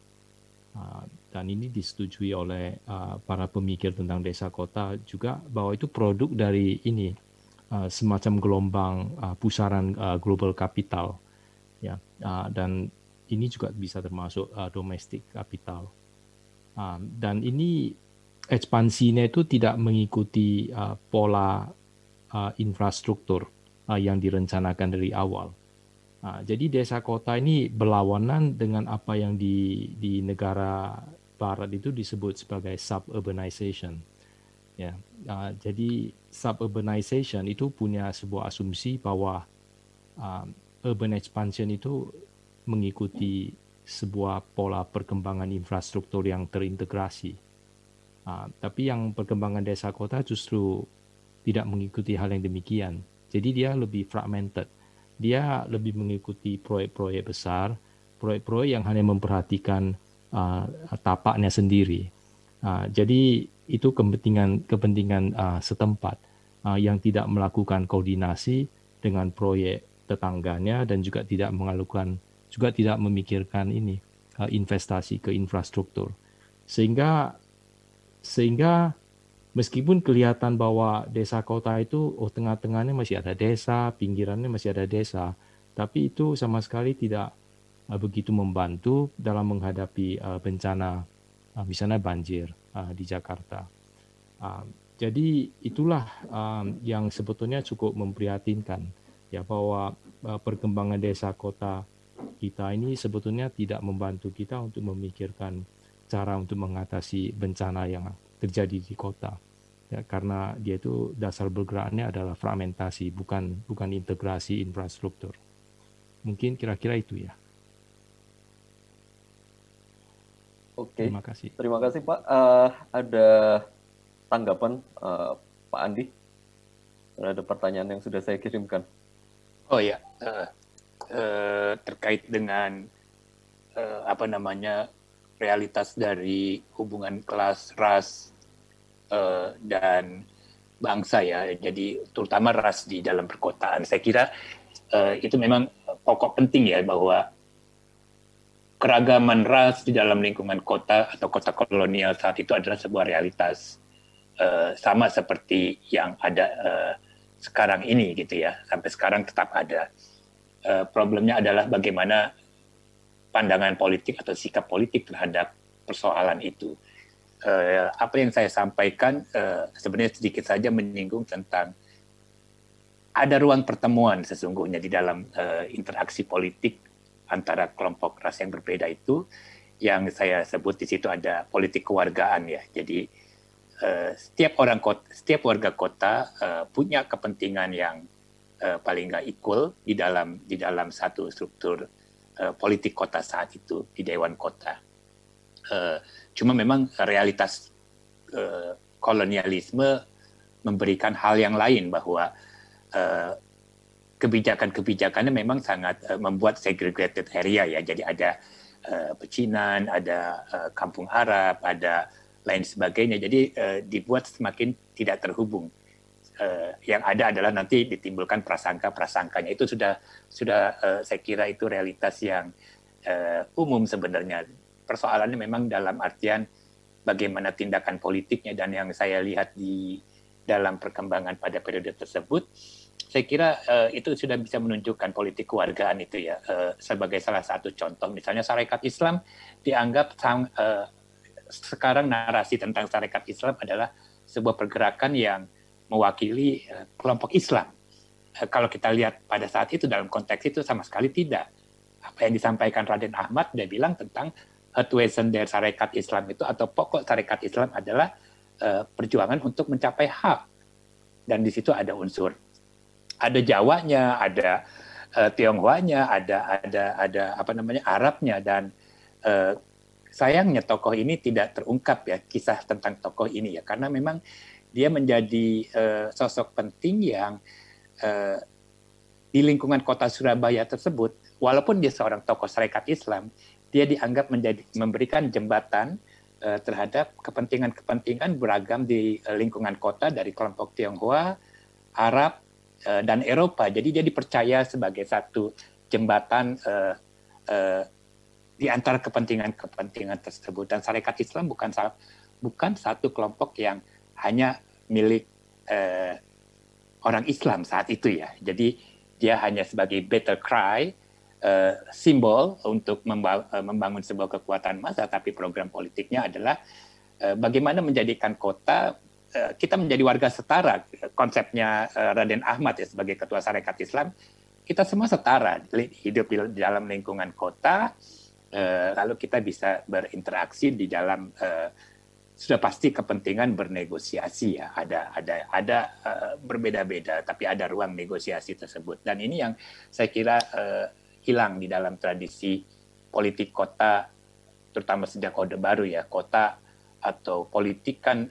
dan ini disetujui oleh para pemikir tentang desa kota juga bahwa itu produk dari ini semacam gelombang pusaran global capital, ya, dan ini juga bisa termasuk domestic capital. Dan ini ekspansinya itu tidak mengikuti pola infrastruktur yang direncanakan dari awal. Jadi desa kota ini berlawanan dengan apa yang di negara barat itu disebut sebagai suburbanization. Ya, jadi suburbanization itu punya sebuah asumsi bahwa urban expansion itu mengikuti sebuah pola perkembangan infrastruktur yang terintegrasi. Tapi yang perkembangan desa kota justru tidak mengikuti hal yang demikian. Jadi dia lebih fragmented. Dia lebih mengikuti proyek-proyek besar, proyek-proyek yang hanya memperhatikan tapaknya sendiri. Jadi itu kepentingan setempat yang tidak melakukan koordinasi dengan proyek tetangganya dan juga tidak memikirkan ini investasi ke infrastruktur. Sehingga meskipun kelihatan bahwa desa kota itu tengah-tengahnya masih ada desa, pinggirannya masih ada desa, tapi itu sama sekali tidak begitu membantu dalam menghadapi bencana misalnya banjir di Jakarta. Jadi itulah yang sebetulnya cukup memprihatinkan, ya, bahwa perkembangan desa kota kita ini sebetulnya tidak membantu kita untuk memikirkan cara untuk mengatasi bencana yang terjadi di kota, ya, karena dia itu dasar bergeraknya adalah fragmentasi, bukan integrasi infrastruktur. Mungkin kira-kira itu ya. Oke, Terima kasih. Terima kasih Pak. Ada tanggapan Pak Andi terhadap pertanyaan yang sudah saya kirimkan? Oh ya, terkait dengan realitas dari hubungan kelas, ras, dan bangsa ya. Jadi terutama ras di dalam perkotaan. Saya kira itu memang pokok penting ya, bahwa keragaman ras di dalam lingkungan kota atau kota kolonial saat itu adalah sebuah realitas, sama seperti yang ada sekarang ini gitu ya, sampai sekarang tetap ada. Problemnya adalah bagaimana pandangan politik atau sikap politik terhadap persoalan itu. Apa yang saya sampaikan sebenarnya sedikit saja menyinggung tentang ada ruang pertemuan sesungguhnya di dalam interaksi politik antara kelompok ras yang berbeda itu, yang saya sebut di situ ada politik kewargaan ya. Jadi setiap warga kota punya kepentingan yang paling nggak equal di dalam satu struktur politik kota saat itu di Dewan Kota. Cuma memang realitas kolonialisme memberikan hal yang lain, bahwa kebijakan-kebijakannya memang sangat membuat segregated area ya. Jadi ada pecinan, ada kampung Arab, ada lain sebagainya. Jadi dibuat semakin tidak terhubung. Yang ada adalah nanti ditimbulkan prasangka-prasangkanya. Itu sudah saya kira itu realitas yang umum sebenarnya. Persoalannya memang dalam artian bagaimana tindakan politiknya, dan yang saya lihat di dalam perkembangan pada periode tersebut, saya kira itu sudah bisa menunjukkan politik kewargaan itu ya, sebagai salah satu contoh. Misalnya Sarekat Islam dianggap sekarang narasi tentang Sarekat Islam adalah sebuah pergerakan yang mewakili kelompok Islam. Kalau kita lihat pada saat itu dalam konteks itu sama sekali tidak. Apa yang disampaikan Raden Ahmad, dia bilang tentang Hutwesen der Sarekat Islam itu, atau pokok Sarekat Islam adalah perjuangan untuk mencapai hak. Dan di situ ada unsur, ada Jawanya, ada Tionghoanya, ada Arabnya, dan sayangnya tokoh ini tidak terungkap ya, kisah tentang tokoh ini ya, karena memang dia menjadi sosok penting yang di lingkungan kota Surabaya tersebut, walaupun dia seorang tokoh Sarekat Islam, dia dianggap memberikan jembatan terhadap kepentingan-kepentingan beragam di lingkungan kota dari kelompok Tionghoa, Arab, dan Eropa. Jadi dia dipercaya sebagai satu jembatan di antara kepentingan-kepentingan tersebut. Dan Sarekat Islam bukan satu kelompok yang hanya milik orang Islam saat itu ya. Jadi dia hanya sebagai battle cry, simbol untuk membangun sebuah kekuatan massa, tapi program politiknya adalah bagaimana menjadikan kota kita menjadi warga setara. Konsepnya Raden Ahmad ya, sebagai ketua Sarekat Islam, kita semua setara, hidup di dalam lingkungan kota, lalu kita bisa berinteraksi di dalam sudah pasti kepentingan bernegosiasi ya, ada berbeda-beda, tapi ada ruang negosiasi tersebut. Dan ini yang saya kira hilang di dalam tradisi politik kota, terutama sejak Orde Baru ya. Kota atau politik kan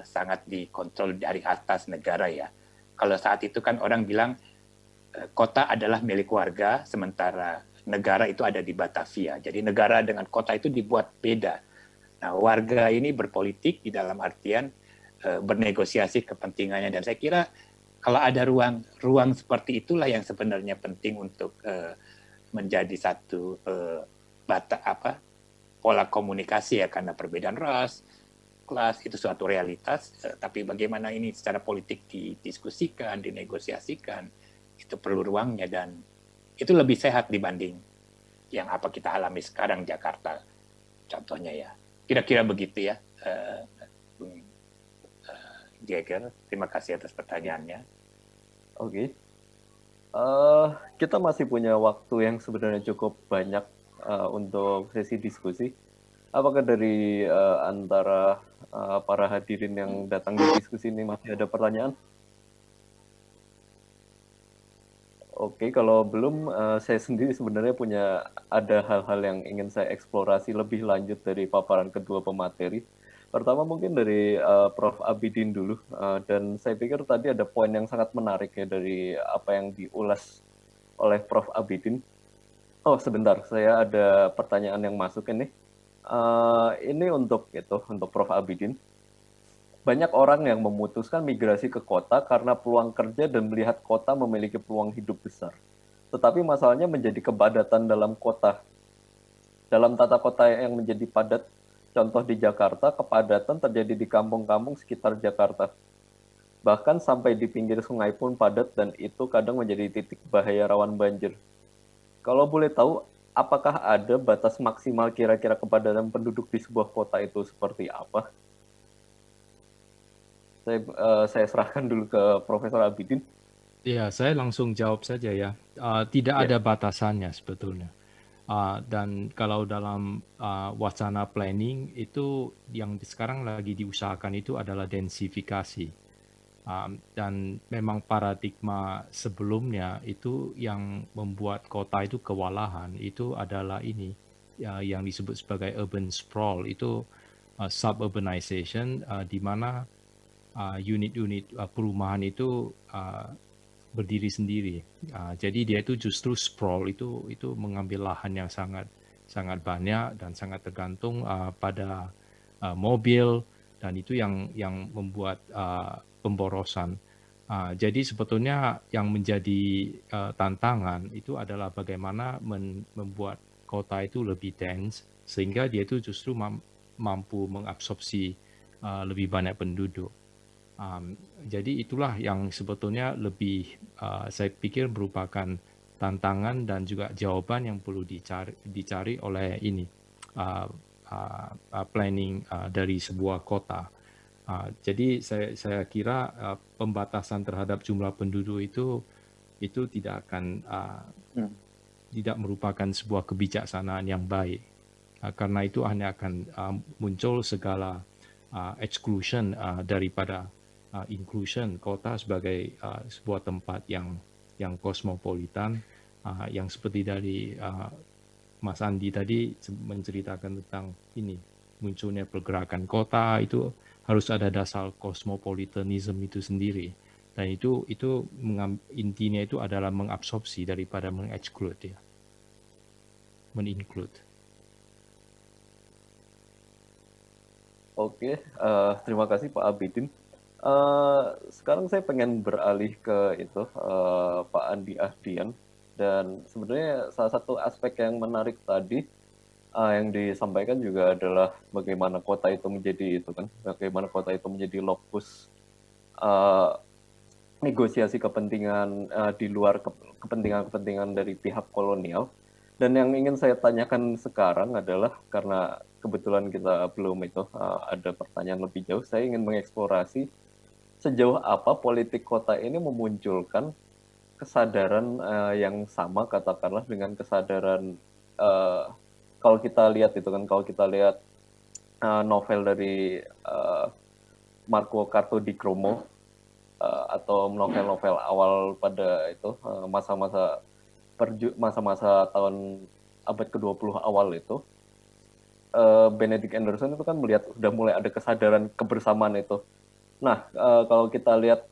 sangat dikontrol dari atas negara ya. Kalau saat itu kan orang bilang kota adalah milik warga, sementara negara itu ada di Batavia. Jadi negara dengan kota itu dibuat beda. Nah, warga ini berpolitik di dalam artian bernegosiasi kepentingannya, dan saya kira kalau ada ruang seperti itulah yang sebenarnya penting untuk menjadi satu pola komunikasi ya, karena perbedaan ras, kelas itu suatu realitas, tapi bagaimana ini secara politik didiskusikan, dinegosiasikan, itu perlu ruangnya, dan itu lebih sehat dibanding yang apa kita alami sekarang Jakarta contohnya ya. Kira-kira begitu ya, Bung Geger. Terima kasih atas pertanyaannya. Oke. Kita masih punya waktu yang sebenarnya cukup banyak untuk sesi diskusi. Apakah dari antara para hadirin yang datang di diskusi ini masih ada pertanyaan? Oke, kalau belum, saya sendiri sebenarnya ada hal-hal yang ingin saya eksplorasi lebih lanjut dari paparan kedua pemateri. Pertama mungkin dari Prof. Abidin dulu, dan saya pikir tadi ada poin yang sangat menarik ya dari apa yang diulas oleh Prof. Abidin. Oh sebentar, saya ada pertanyaan yang masuk ini. Ini untuk Prof. Abidin. Banyak orang yang memutuskan migrasi ke kota karena peluang kerja dan melihat kota memiliki peluang hidup besar. Tetapi masalahnya menjadi kepadatan dalam kota. Dalam tata kota yang menjadi padat, contoh di Jakarta, kepadatan terjadi di kampung-kampung sekitar Jakarta. Bahkan sampai di pinggir sungai pun padat, dan itu kadang menjadi titik bahaya rawan banjir. Kalau boleh tahu, apakah ada batas maksimal kira-kira kepadatan penduduk di sebuah kota itu seperti apa? Saya serahkan dulu ke Profesor Abidin. Ya, saya langsung jawab saja ya. Tidak ada batasannya sebetulnya. Dan kalau dalam wacana planning itu yang sekarang lagi diusahakan itu adalah densifikasi. Dan memang paradigma sebelumnya itu yang membuat kota itu kewalahan itu adalah ini yang disebut sebagai urban sprawl, itu suburbanization, di mana unit-unit perumahan itu berdiri sendiri. Jadi dia itu justru sprawl itu mengambil lahan yang sangat banyak dan sangat tergantung pada mobil, dan itu yang membuat pemborosan. Jadi sebetulnya yang menjadi tantangan itu adalah bagaimana membuat kota itu lebih dense sehingga dia itu justru mampu mengabsorpsi lebih banyak penduduk. Jadi itulah yang sebetulnya lebih saya pikir merupakan tantangan dan juga jawaban yang perlu dicari oleh ini planning dari sebuah kota. Jadi saya kira pembatasan terhadap jumlah penduduk itu tidak akan tidak merupakan sebuah kebijaksanaan yang baik, karena itu hanya akan muncul segala exclusion daripada inclusion kota sebagai sebuah tempat yang kosmopolitan, yang seperti dari Mas Andi tadi menceritakan tentang ini munculnya pergerakan kota, itu harus ada dasar kosmopolitanisme itu sendiri, dan itu intinya itu adalah mengabsorpsi daripada mengexclude ya, meninklud. Oke, terima kasih Pak Abidin. Sekarang saya pengen beralih ke Pak Andi Ahdian, dan sebenarnya salah satu aspek yang menarik tadi yang disampaikan juga adalah bagaimana kota itu menjadi bagaimana kota itu menjadi lokus negosiasi kepentingan di luar kepentingan dari pihak kolonial. Dan yang ingin saya tanyakan sekarang adalah, karena kebetulan kita belum ada pertanyaan lebih jauh, saya ingin mengeksplorasi sejauh apa politik kota ini memunculkan kesadaran yang sama, katakanlah dengan kesadaran kalau kita lihat novel dari Marco Carto di Cromo, atau novel-novel awal pada masa-masa tahun abad ke-20 awal itu, Benedict Anderson itu kan melihat sudah mulai ada kesadaran kebersamaan itu. Nah, kalau kita lihat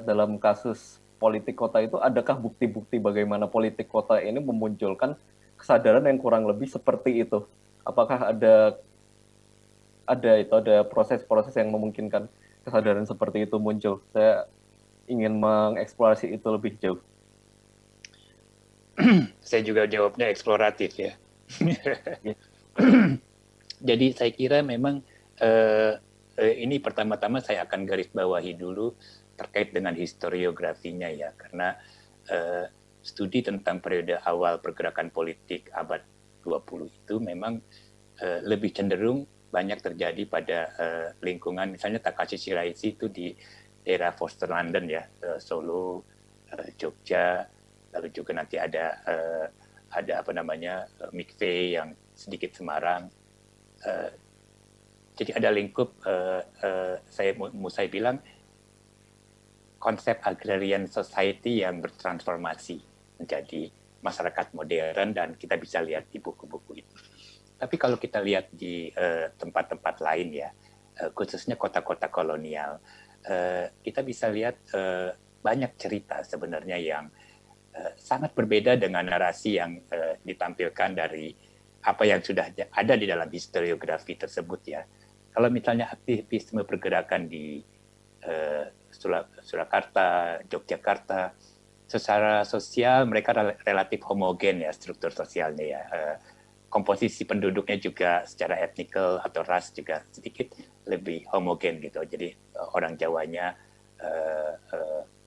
dalam kasus politik kota itu, adakah bukti-bukti bagaimana politik kota ini memunculkan kesadaran yang kurang lebih seperti itu? Apakah ada proses-proses yang memungkinkan kesadaran seperti itu muncul? Saya ingin mengeksplorasi itu lebih jauh. Saya juga jawabnya eksploratif ya. Jadi saya kira memang Ini pertama-tama saya akan garis bawahi dulu terkait dengan historiografinya ya, karena studi tentang periode awal pergerakan politik abad 20 itu memang lebih cenderung banyak terjadi pada lingkungan, misalnya Takashi Shiraishi itu di daerah Foster London ya, Solo, Jogja, lalu juga nanti ada apa namanya Mikveh yang sedikit Semarang. Jadi ada lingkup, saya bilang konsep agrarian society yang bertransformasi menjadi masyarakat modern, dan kita bisa lihat di buku-buku itu. Tapi kalau kita lihat di tempat-tempat lain ya, khususnya kota-kota kolonial, kita bisa lihat banyak cerita sebenarnya yang sangat berbeda dengan narasi yang ditampilkan dari apa yang sudah ada di dalam historiografi tersebut ya. Kalau misalnya aktivisme pergerakan di Surakarta, Yogyakarta, secara sosial mereka relatif homogen ya struktur sosialnya ya. Komposisi penduduknya juga secara etnikal atau ras juga sedikit lebih homogen gitu. Jadi orang Jawanya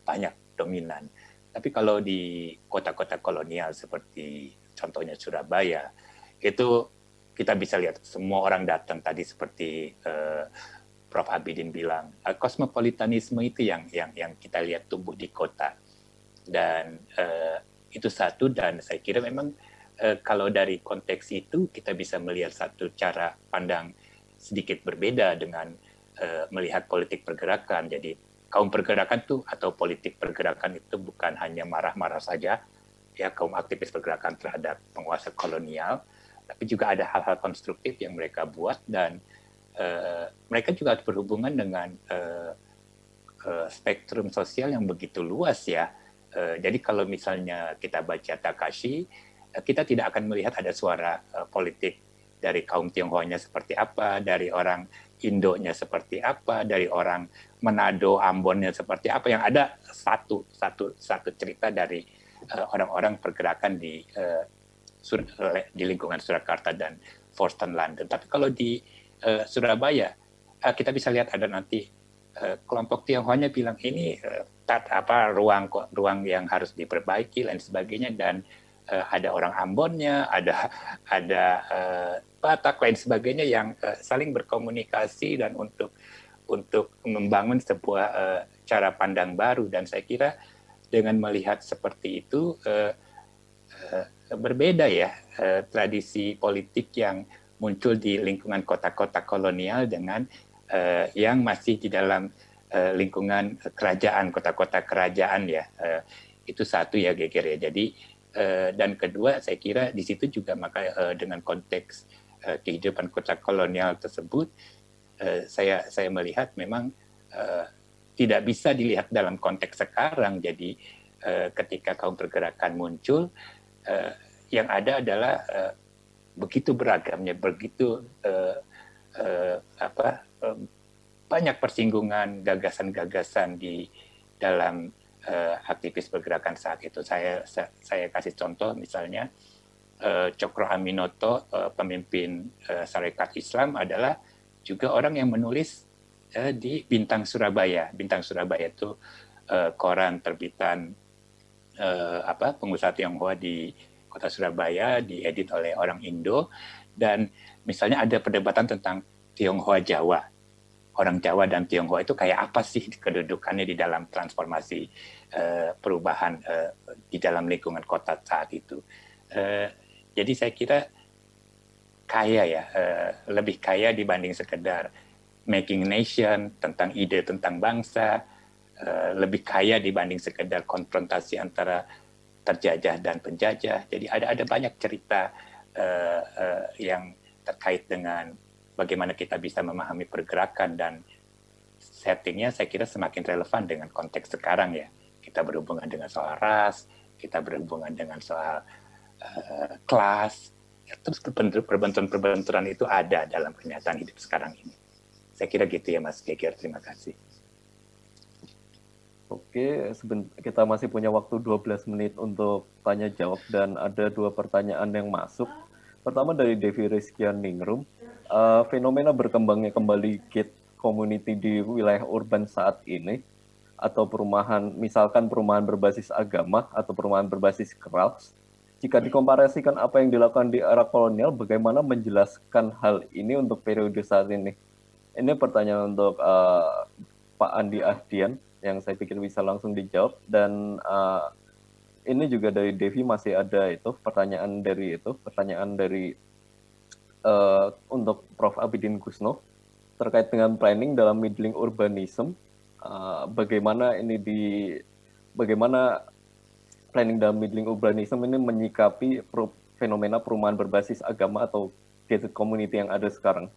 banyak dominan. Tapi kalau di kota-kota kolonial seperti contohnya Surabaya, itu kita bisa lihat semua orang datang tadi seperti Prof. Abidin bilang, kosmopolitanisme itu yang kita lihat tumbuh di kota, dan itu satu. Dan saya kira memang kalau dari konteks itu kita bisa melihat satu cara pandang sedikit berbeda dengan melihat politik pergerakan. Jadi kaum pergerakan tuh atau politik pergerakan itu bukan hanya marah-marah saja ya, kaum aktivis pergerakan terhadap penguasa kolonial, tapi juga ada hal-hal konstruktif yang mereka buat, dan mereka juga berhubungan dengan spektrum sosial yang begitu luas ya. Jadi kalau misalnya kita baca Takashi, kita tidak akan melihat ada suara politik dari kaum Tionghoanya seperti apa, dari orang Indonya seperti apa, dari orang Manado, Ambonnya seperti apa. Yang ada satu cerita dari orang-orang pergerakan di lingkungan Surakarta dan Forston London. Tapi kalau di Surabaya, kita bisa lihat ada nanti kelompok Tionghoanya bilang ini ruang yang harus diperbaiki lain sebagainya, dan ada orang Ambonnya, ada Batak lain sebagainya yang saling berkomunikasi dan untuk membangun sebuah cara pandang baru. Dan saya kira dengan melihat seperti itu berbeda ya tradisi politik yang muncul di lingkungan kota-kota kolonial dengan yang masih di dalam lingkungan kerajaan, kota-kota kerajaan ya. Itu satu ya Geger ya. Jadi dan kedua saya kira di situ juga maka dengan konteks kehidupan kota kolonial tersebut saya melihat memang tidak bisa dilihat dalam konteks sekarang. Jadi ketika kaum pergerakan muncul, yang ada adalah begitu beragamnya, begitu banyak persinggungan gagasan-gagasan di dalam aktivis pergerakan saat itu. Saya kasih contoh misalnya Cokro Aminoto, pemimpin Sarekat Islam, adalah juga orang yang menulis di Bintang Surabaya. Bintang Surabaya itu koran terbitan pengusaha Tionghoa di kota Surabaya, diedit oleh orang Indo. Dan misalnya ada perdebatan tentang Tionghoa Jawa. Orang Jawa dan Tionghoa itu kayak apa sih kedudukannya di dalam transformasi perubahan di dalam lingkungan kota saat itu. Jadi saya kira kaya ya, lebih kaya dibanding sekedar making nation, tentang ide tentang bangsa, lebih kaya dibanding sekedar konfrontasi antara terjajah dan penjajah. Jadi ada banyak cerita yang terkait dengan bagaimana kita bisa memahami pergerakan, dan settingnya saya kira semakin relevan dengan konteks sekarang ya. Kita berhubungan dengan soal ras, kita berhubungan dengan soal kelas, ya, terus perbenturan itu ada dalam kenyataan hidup sekarang ini. Saya kira gitu ya Mas Geger, terima kasih. Oke, kita masih punya waktu 12 menit untuk tanya jawab, dan ada 2 pertanyaan yang masuk. Pertama dari Devi Rizkian Ningrum. fenomena berkembangnya kembali gate community di wilayah urban saat ini, atau misalkan perumahan berbasis agama atau perumahan berbasis kelas, jika dikomparasikan apa yang dilakukan di era kolonial, bagaimana menjelaskan hal ini untuk periode saat ini? Ini pertanyaan untuk Pak Andi Ahdian yang saya pikir bisa langsung dijawab, dan ini juga dari Devi masih ada pertanyaan dari untuk Prof. Abidin Kusno terkait dengan planning dalam middling urbanism. Bagaimana planning dalam middling urbanism ini menyikapi fenomena perumahan berbasis agama atau gated community yang ada sekarang.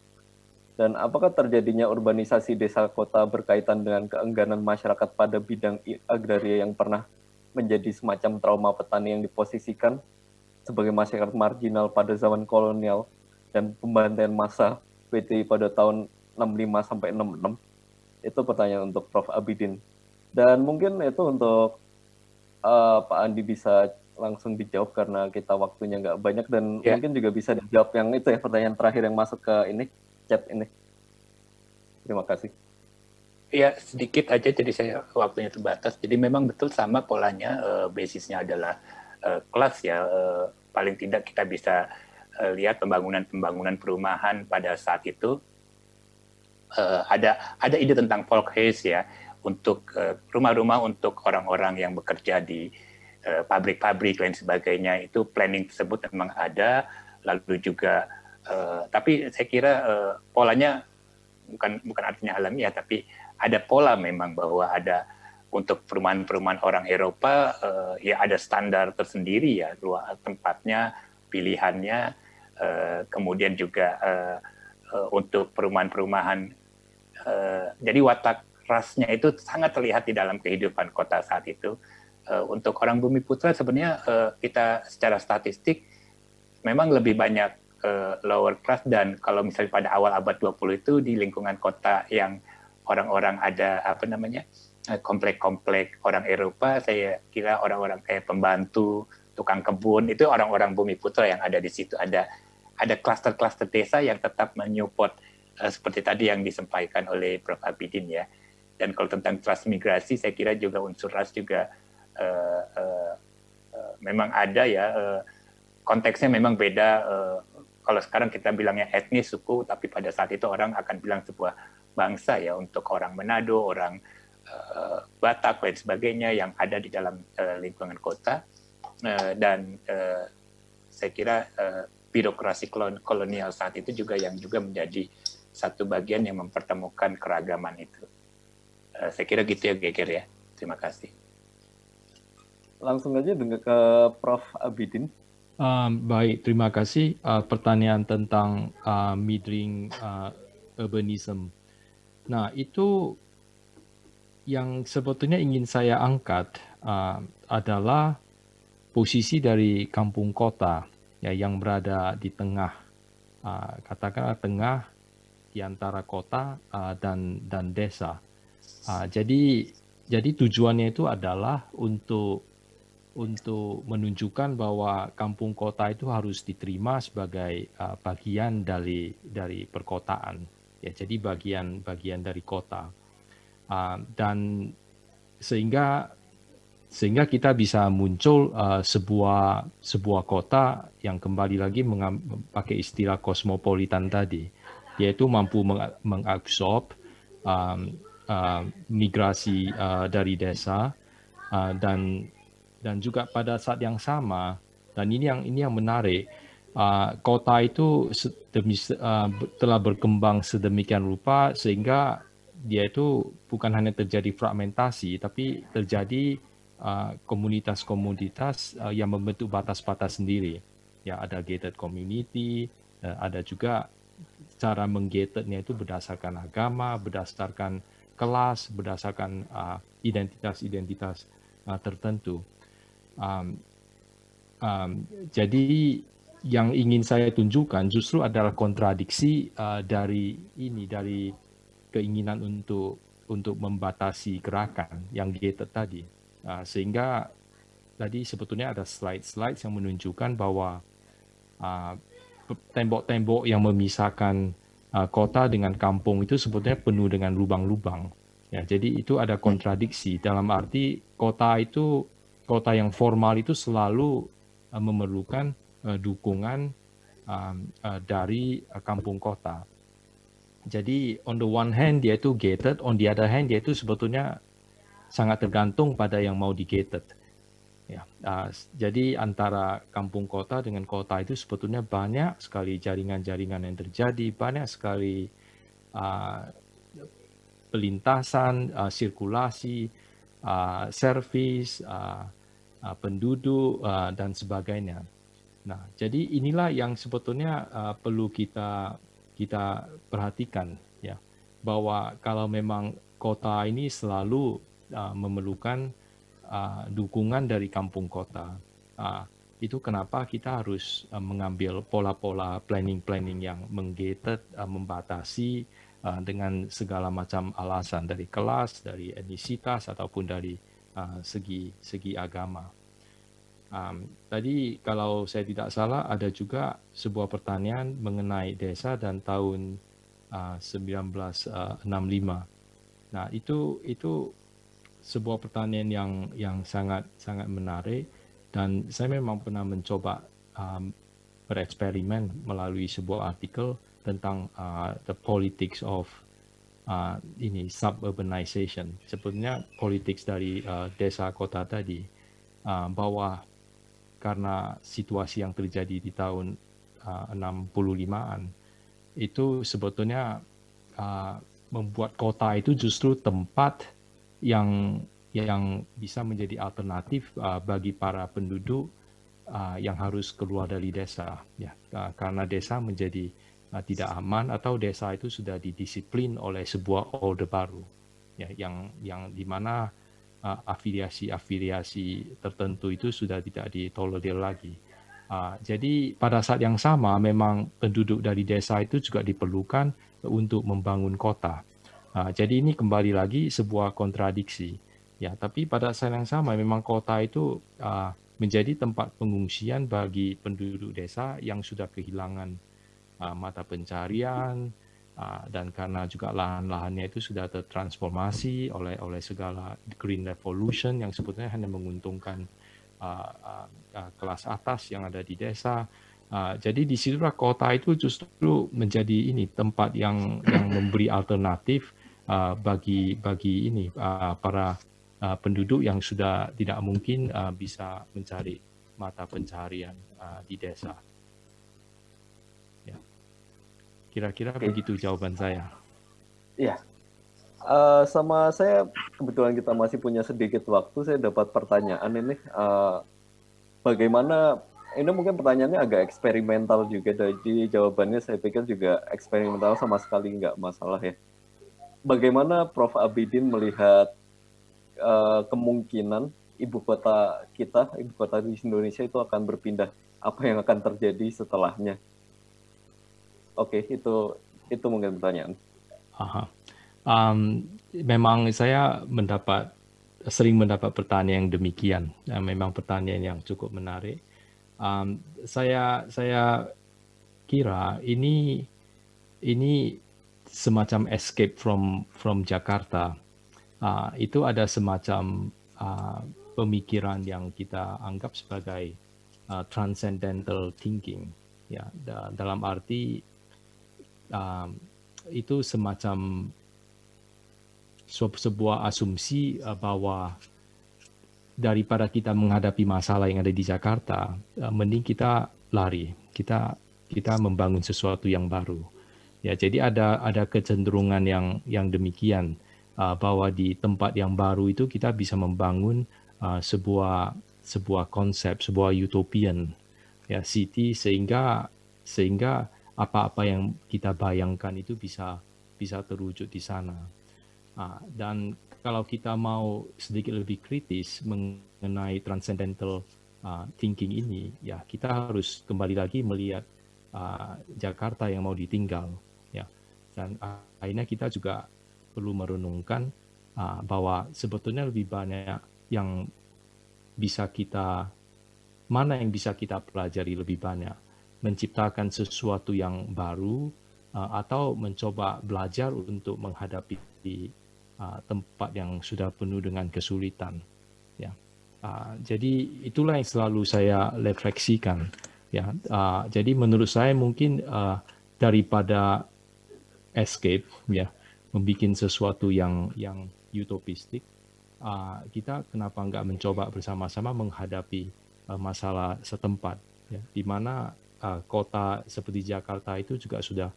Dan apakah terjadinya urbanisasi desa kota berkaitan dengan keengganan masyarakat pada bidang agraria yang pernah menjadi semacam trauma petani yang diposisikan sebagai masyarakat marginal pada zaman kolonial dan pembantaian massa PTI pada tahun 65 sampai 66? Itu pertanyaan untuk Prof. Abidin. Dan mungkin itu untuk Pak Andi bisa langsung dijawab karena kita waktunya nggak banyak, dan mungkin juga bisa dijawab yang itu pertanyaan terakhir yang masuk ke chat ini. Terima kasih. Ya, sedikit aja, jadi saya waktunya terbatas. Jadi memang betul sama polanya, basisnya adalah kelas ya. Paling tidak kita bisa lihat pembangunan perumahan pada saat itu ada ide tentang Volkshuis ya, untuk rumah-rumah untuk orang-orang yang bekerja di pabrik-pabrik lain sebagainya. Itu planning tersebut memang ada. Lalu juga tapi saya kira polanya bukan artinya alamiah, tapi ada pola memang bahwa ada untuk perumahan-perumahan orang Eropa ya ada standar tersendiri ya, tempatnya, pilihannya, kemudian juga untuk perumahan-perumahan, jadi watak rasnya itu sangat terlihat di dalam kehidupan kota saat itu. Untuk orang Bumi Putra sebenarnya kita secara statistik memang lebih banyak lower class, dan kalau misalnya pada awal abad 20 itu di lingkungan kota yang orang-orang ada komplek-komplek orang Eropa, saya kira orang-orang kayak pembantu, tukang kebun, itu orang-orang Bumi Putra yang ada di situ. Ada klaster-klaster desa yang tetap menyupport seperti tadi yang disampaikan oleh Prof. Abidin ya. Dan kalau tentang transmigrasi, saya kira juga unsur ras juga memang ada ya. Konteksnya memang beda. Kalau sekarang kita bilangnya etnis, suku, tapi pada saat itu orang akan bilang sebuah bangsa ya, untuk orang Manado, orang Batak, dan sebagainya yang ada di dalam lingkungan kota. Dan saya kira birokrasi kolonial saat itu juga menjadi satu bagian yang mempertemukan keragaman itu. Saya kira gitu ya, Geger ya. Terima kasih. Langsung aja ke Prof. Abidin. Baik, terima kasih. Pertanyaan tentang middling urbanism. Nah, itu yang sebetulnya ingin saya angkat adalah posisi dari kampung kota ya, yang berada di tengah, katakanlah tengah di antara kota dan desa. Jadi tujuannya itu adalah untuk menunjukkan bahwa kampung kota itu harus diterima sebagai bagian dari perkotaan ya, jadi bagian dari kota, dan sehingga kita bisa muncul sebuah kota yang kembali lagi pakai istilah kosmopolitan tadi, yaitu mampu mengabsorb migrasi dari desa, dan juga pada saat yang sama, dan ini yang menarik, kota itu telah berkembang sedemikian rupa sehingga dia itu bukan hanya terjadi fragmentasi, tapi terjadi komunitas-komunitas yang membentuk batas-batas sendiri. Ya, ada gated community, ada juga cara menggatednya itu berdasarkan agama, berdasarkan kelas, berdasarkan identitas-identitas tertentu. Jadi yang ingin saya tunjukkan justru adalah kontradiksi dari keinginan untuk membatasi gerakan yang gated tadi, sehingga tadi sebetulnya ada slide yang menunjukkan bahwa tembok-tembok yang memisahkan kota dengan kampung itu sebetulnya penuh dengan lubang-lubang. Ya, jadi itu ada kontradiksi dalam arti kota yang formal itu selalu memerlukan dukungan dari kampung kota. Jadi on the one hand dia itu gated, on the other hand dia itu sebetulnya sangat tergantung pada yang mau di-gated. Ya, jadi antara kampung kota dengan kota itu sebetulnya banyak sekali jaringan-jaringan yang terjadi, banyak sekali pelintasan, sirkulasi, servis, penduduk, dan sebagainya. Nah, jadi inilah yang sebetulnya perlu kita perhatikan, ya, bahwa kalau memang kota ini selalu memerlukan dukungan dari kampung kota. Itu kenapa kita harus mengambil pola-pola planning yang menggated, membatasi dengan segala macam alasan dari kelas, dari etnisitas ataupun dari segi agama. Tadi kalau saya tidak salah ada juga sebuah pertanyaan mengenai desa dan tahun 1965. Nah, itu sebuah pertanyaan yang sangat menarik, dan saya memang pernah mencoba bereksperimen melalui sebuah artikel tentang the politics of suburbanization, sebetulnya politics dari desa kota tadi, bahwa karena situasi yang terjadi di tahun 65-an itu sebetulnya membuat kota itu justru tempat yang bisa menjadi alternatif bagi para penduduk yang harus keluar dari desa, ya, karena desa menjadi tidak aman atau desa itu sudah didisiplin oleh sebuah orde baru, ya, yang di mana afiliasi tertentu itu sudah tidak ditolerir lagi. Jadi pada saat yang sama memang penduduk dari desa itu juga diperlukan untuk membangun kota. Jadi ini kembali lagi sebuah kontradiksi, ya. Tapi pada saat yang sama memang kota itu menjadi tempat pengungsian bagi penduduk desa yang sudah kehilangan mata pencarian, dan karena juga lahan-lahannya itu sudah tertransformasi oleh segala green revolution yang sebetulnya hanya menguntungkan kelas atas yang ada di desa. Jadi di situlah kota itu justru menjadi tempat yang memberi alternatif bagi para penduduk yang sudah tidak mungkin bisa mencari mata pencaharian di desa. Ya. Kira-kira begitu jawaban saya. Iya. Sama saya kebetulan kita masih punya sedikit waktu, saya dapat pertanyaan ini. Bagaimana, ini mungkin pertanyaannya agak eksperimental juga, jadi jawabannya saya pikir juga eksperimental, sama sekali nggak masalah ya. Bagaimana Prof. Abidin melihat kemungkinan ibu kota di Indonesia itu akan berpindah? Apa yang akan terjadi setelahnya? Oke, itu mungkin pertanyaan. Memang saya sering mendapat pertanyaan yang demikian. Memang pertanyaan yang cukup menarik. Saya kira ini semacam escape from Jakarta. Itu ada semacam pemikiran yang kita anggap sebagai transcendental thinking, ya, dalam arti itu semacam sebuah asumsi bahwa daripada kita menghadapi masalah yang ada di Jakarta, mending kita lari, kita membangun sesuatu yang baru. Ya, jadi ada kecenderungan yang demikian, bahwa di tempat yang baru itu kita bisa membangun sebuah konsep, sebuah utopian, ya, city, sehingga apa-apa yang kita bayangkan itu bisa terwujud di sana. Dan kalau kita mau sedikit lebih kritis mengenai transcendental thinking ini, ya, kita harus kembali lagi melihat Jakarta yang mau ditinggal, ya. Dan akhirnya kita juga perlu merenungkan bahwa sebetulnya lebih banyak mana yang bisa kita pelajari lebih banyak, menciptakan sesuatu yang baru atau mencoba belajar untuk menghadapi tempat yang sudah penuh dengan kesulitan. Ya, jadi itulah yang selalu saya refleksikan. Ya, jadi menurut saya mungkin daripada escape, ya, membuat sesuatu yang utopistik, kita kenapa nggak mencoba bersama-sama menghadapi masalah setempat, ya, di mana kota seperti Jakarta itu juga sudah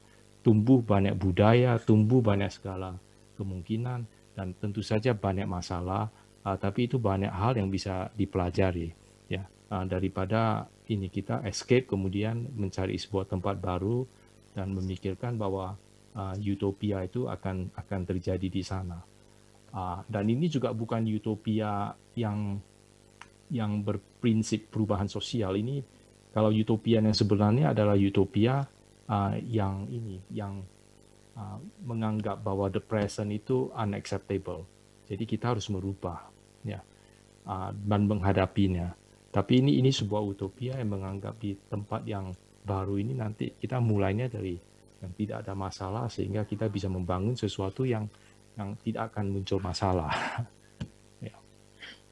tumbuh banyak budaya, tumbuh banyak segala kemungkinan, dan tentu saja banyak masalah, tapi itu banyak hal yang bisa dipelajari, ya, daripada ini kita escape kemudian mencari sebuah tempat baru dan memikirkan bahwa utopia itu akan terjadi di sana. Dan ini juga bukan utopia yang berprinsip perubahan sosial. Ini kalau utopia yang sebenarnya adalah utopia yang menganggap bahwa the present itu unacceptable. Jadi kita harus merubah, ya, dan menghadapinya. Tapi ini sebuah utopia yang menganggap di tempat yang baru ini nanti kita mulainya dari yang tidak ada masalah sehingga kita bisa membangun sesuatu yang tidak akan muncul masalah. Ya.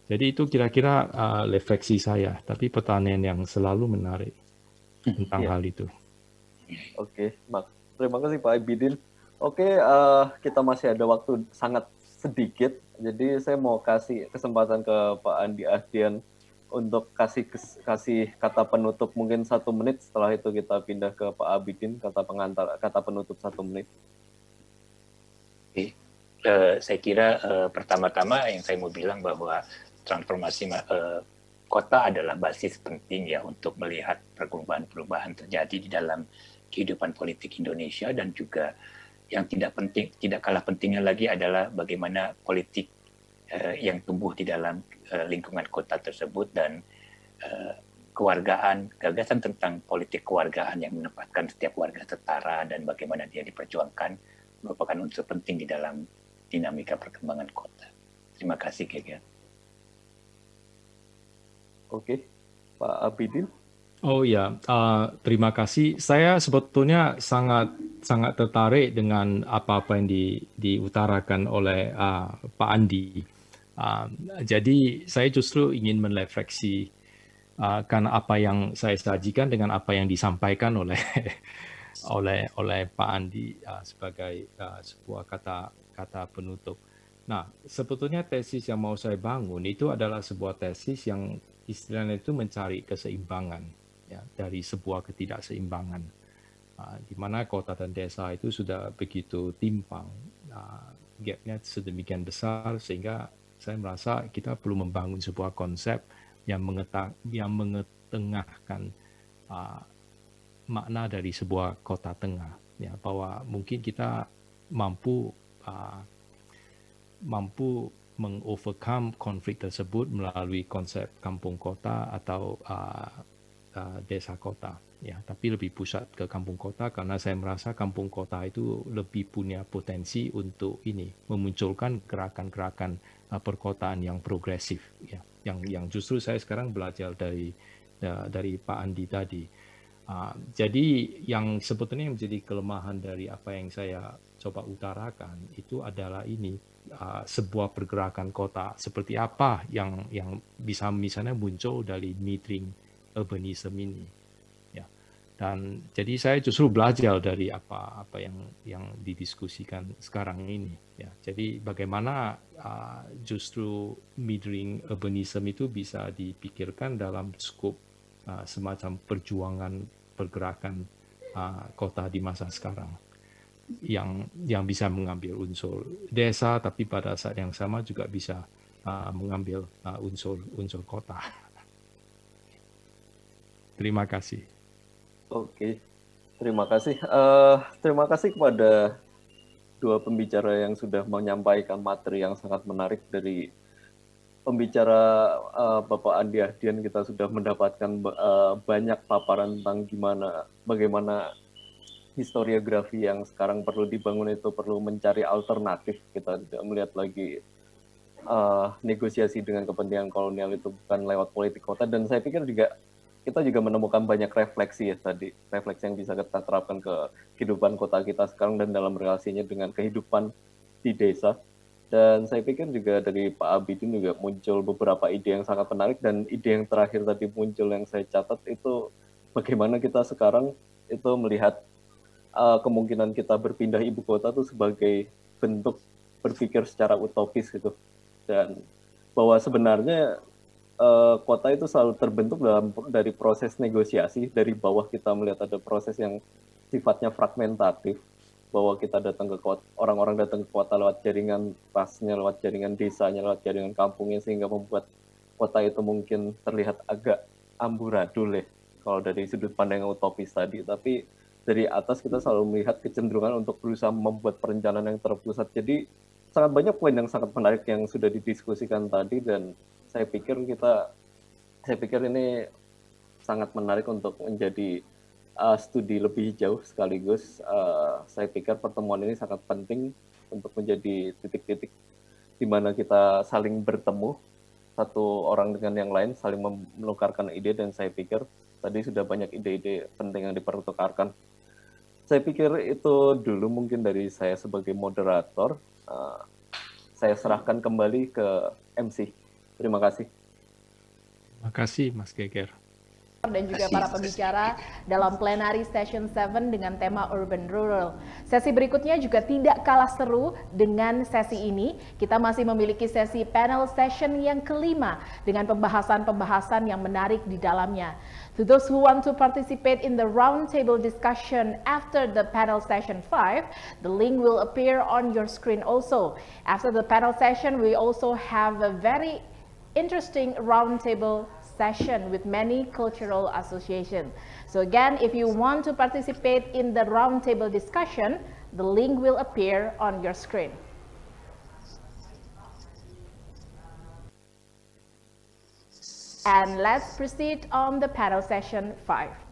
Jadi itu kira-kira refleksi saya. Tapi pertanyaan yang selalu menarik tentang hal itu. Oke, terima kasih Pak Abidin. Oke, kita masih ada waktu sangat sedikit, jadi saya mau kasih kesempatan ke Pak Andi Ahdian untuk kasih kata penutup mungkin 1 menit. Setelah itu kita pindah ke Pak Abidin, kata penutup 1 menit. Oke. Saya kira pertama-tama yang saya mau bilang bahwa transformasi kota adalah basis penting ya untuk melihat perubahan-perubahan terjadi di dalam kehidupan politik Indonesia, dan juga yang tidak kalah pentingnya lagi adalah bagaimana politik yang tumbuh di dalam lingkungan kota tersebut, dan kewargaan, gagasan tentang politik kewargaan yang menempatkan setiap warga setara dan bagaimana dia diperjuangkan merupakan unsur penting di dalam dinamika perkembangan kota. Terima kasih, Geger. Oke, Pak Abidin. Oh ya, terima kasih. Saya sebetulnya sangat tertarik dengan apa-apa yang diutarakan oleh Pak Andi. Jadi saya justru ingin merefleksi karena apa yang saya sajikan dengan apa yang disampaikan oleh Pak Andi sebagai sebuah kata penutup. Nah, sebetulnya tesis yang mau saya bangun itu adalah sebuah tesis yang istilahnya itu mencari keseimbangan, ya, dari sebuah ketidakseimbangan, di mana kota dan desa itu sudah begitu timpang, gapnya sedemikian besar sehingga saya merasa kita perlu membangun sebuah konsep yang mengetengahkan makna dari sebuah kota tengah, ya, bahwa mungkin kita mampu mengovercome konflik tersebut melalui konsep kampung kota atau desa kota, ya, tapi lebih pusat ke kampung kota karena saya merasa kampung kota itu lebih punya potensi untuk memunculkan gerakan-gerakan perkotaan yang progresif, ya, yang justru saya sekarang belajar dari Pak Andi tadi. Jadi yang sebetulnya menjadi kelemahan dari apa yang saya coba utarakan itu adalah sebuah pergerakan kota seperti apa yang bisa misalnya muncul dari metering urbanism ini, ya. Dan jadi saya justru belajar dari apa yang didiskusikan sekarang ini, ya. Jadi bagaimana justru metering urbanism itu bisa dipikirkan dalam skop semacam perjuangan pergerakan kota di masa sekarang yang bisa mengambil unsur desa, tapi pada saat yang sama juga bisa mengambil unsur kota. Terima kasih. Oke, terima kasih. Terima kasih kepada dua pembicara yang sudah menyampaikan materi yang sangat menarik. Dari pembicara Bapak Andi Ahdian, kita sudah mendapatkan banyak paparan tentang bagaimana historiografi yang sekarang perlu dibangun itu perlu mencari alternatif. Kita tidak melihat lagi negosiasi dengan kepentingan kolonial itu bukan lewat politik kota. Dan saya pikir juga kita juga menemukan banyak refleksi ya tadi, refleksi yang bisa kita terapkan ke kehidupan kota kita sekarang dan dalam relasinya dengan kehidupan di desa. Dan saya pikir juga dari Pak Abidin juga muncul beberapa ide yang sangat menarik, dan ide yang terakhir tadi muncul yang saya catat itu bagaimana kita sekarang itu melihat kemungkinan kita berpindah ibu kota itu sebagai bentuk berpikir secara utopis gitu, dan bahwa sebenarnya kota itu selalu terbentuk dari proses negosiasi dari bawah. Kita melihat ada proses yang sifatnya fragmentatif, bahwa kita datang ke kota, orang-orang datang ke kota lewat jaringan rasnya, lewat jaringan desanya, lewat jaringan kampungnya, sehingga membuat kota itu mungkin terlihat agak amburadul ya kalau dari sudut pandang yang utopis tadi. Tapi dari atas kita selalu melihat kecenderungan untuk berusaha membuat perencanaan yang terpusat. Jadi sangat banyak poin yang sangat menarik yang sudah didiskusikan tadi, dan saya pikir ini sangat menarik untuk menjadi studi lebih jauh. Sekaligus saya pikir pertemuan ini sangat penting untuk menjadi titik-titik di mana kita saling bertemu, satu orang dengan yang lain, saling menukarkan ide, dan saya pikir tadi sudah banyak ide-ide penting yang dipertukarkan. Saya pikir itu dulu mungkin dari saya sebagai moderator. Saya serahkan kembali ke MC. Terima kasih. Terima kasih, Mas Geger. Dan juga para pembicara dalam plenary session 7 dengan tema Urban Rural. Sesi berikutnya juga tidak kalah seru dengan sesi ini. Kita masih memiliki sesi panel session yang kelima dengan pembahasan-pembahasan yang menarik di dalamnya. To those who want to participate in the roundtable discussion after the panel session 5, the link will appear on your screen also. After the panel session, we also have a very interesting roundtable session with many cultural associations. So again, if you want to participate in the roundtable discussion, the link will appear on your screen. And let's proceed on the panel session 5.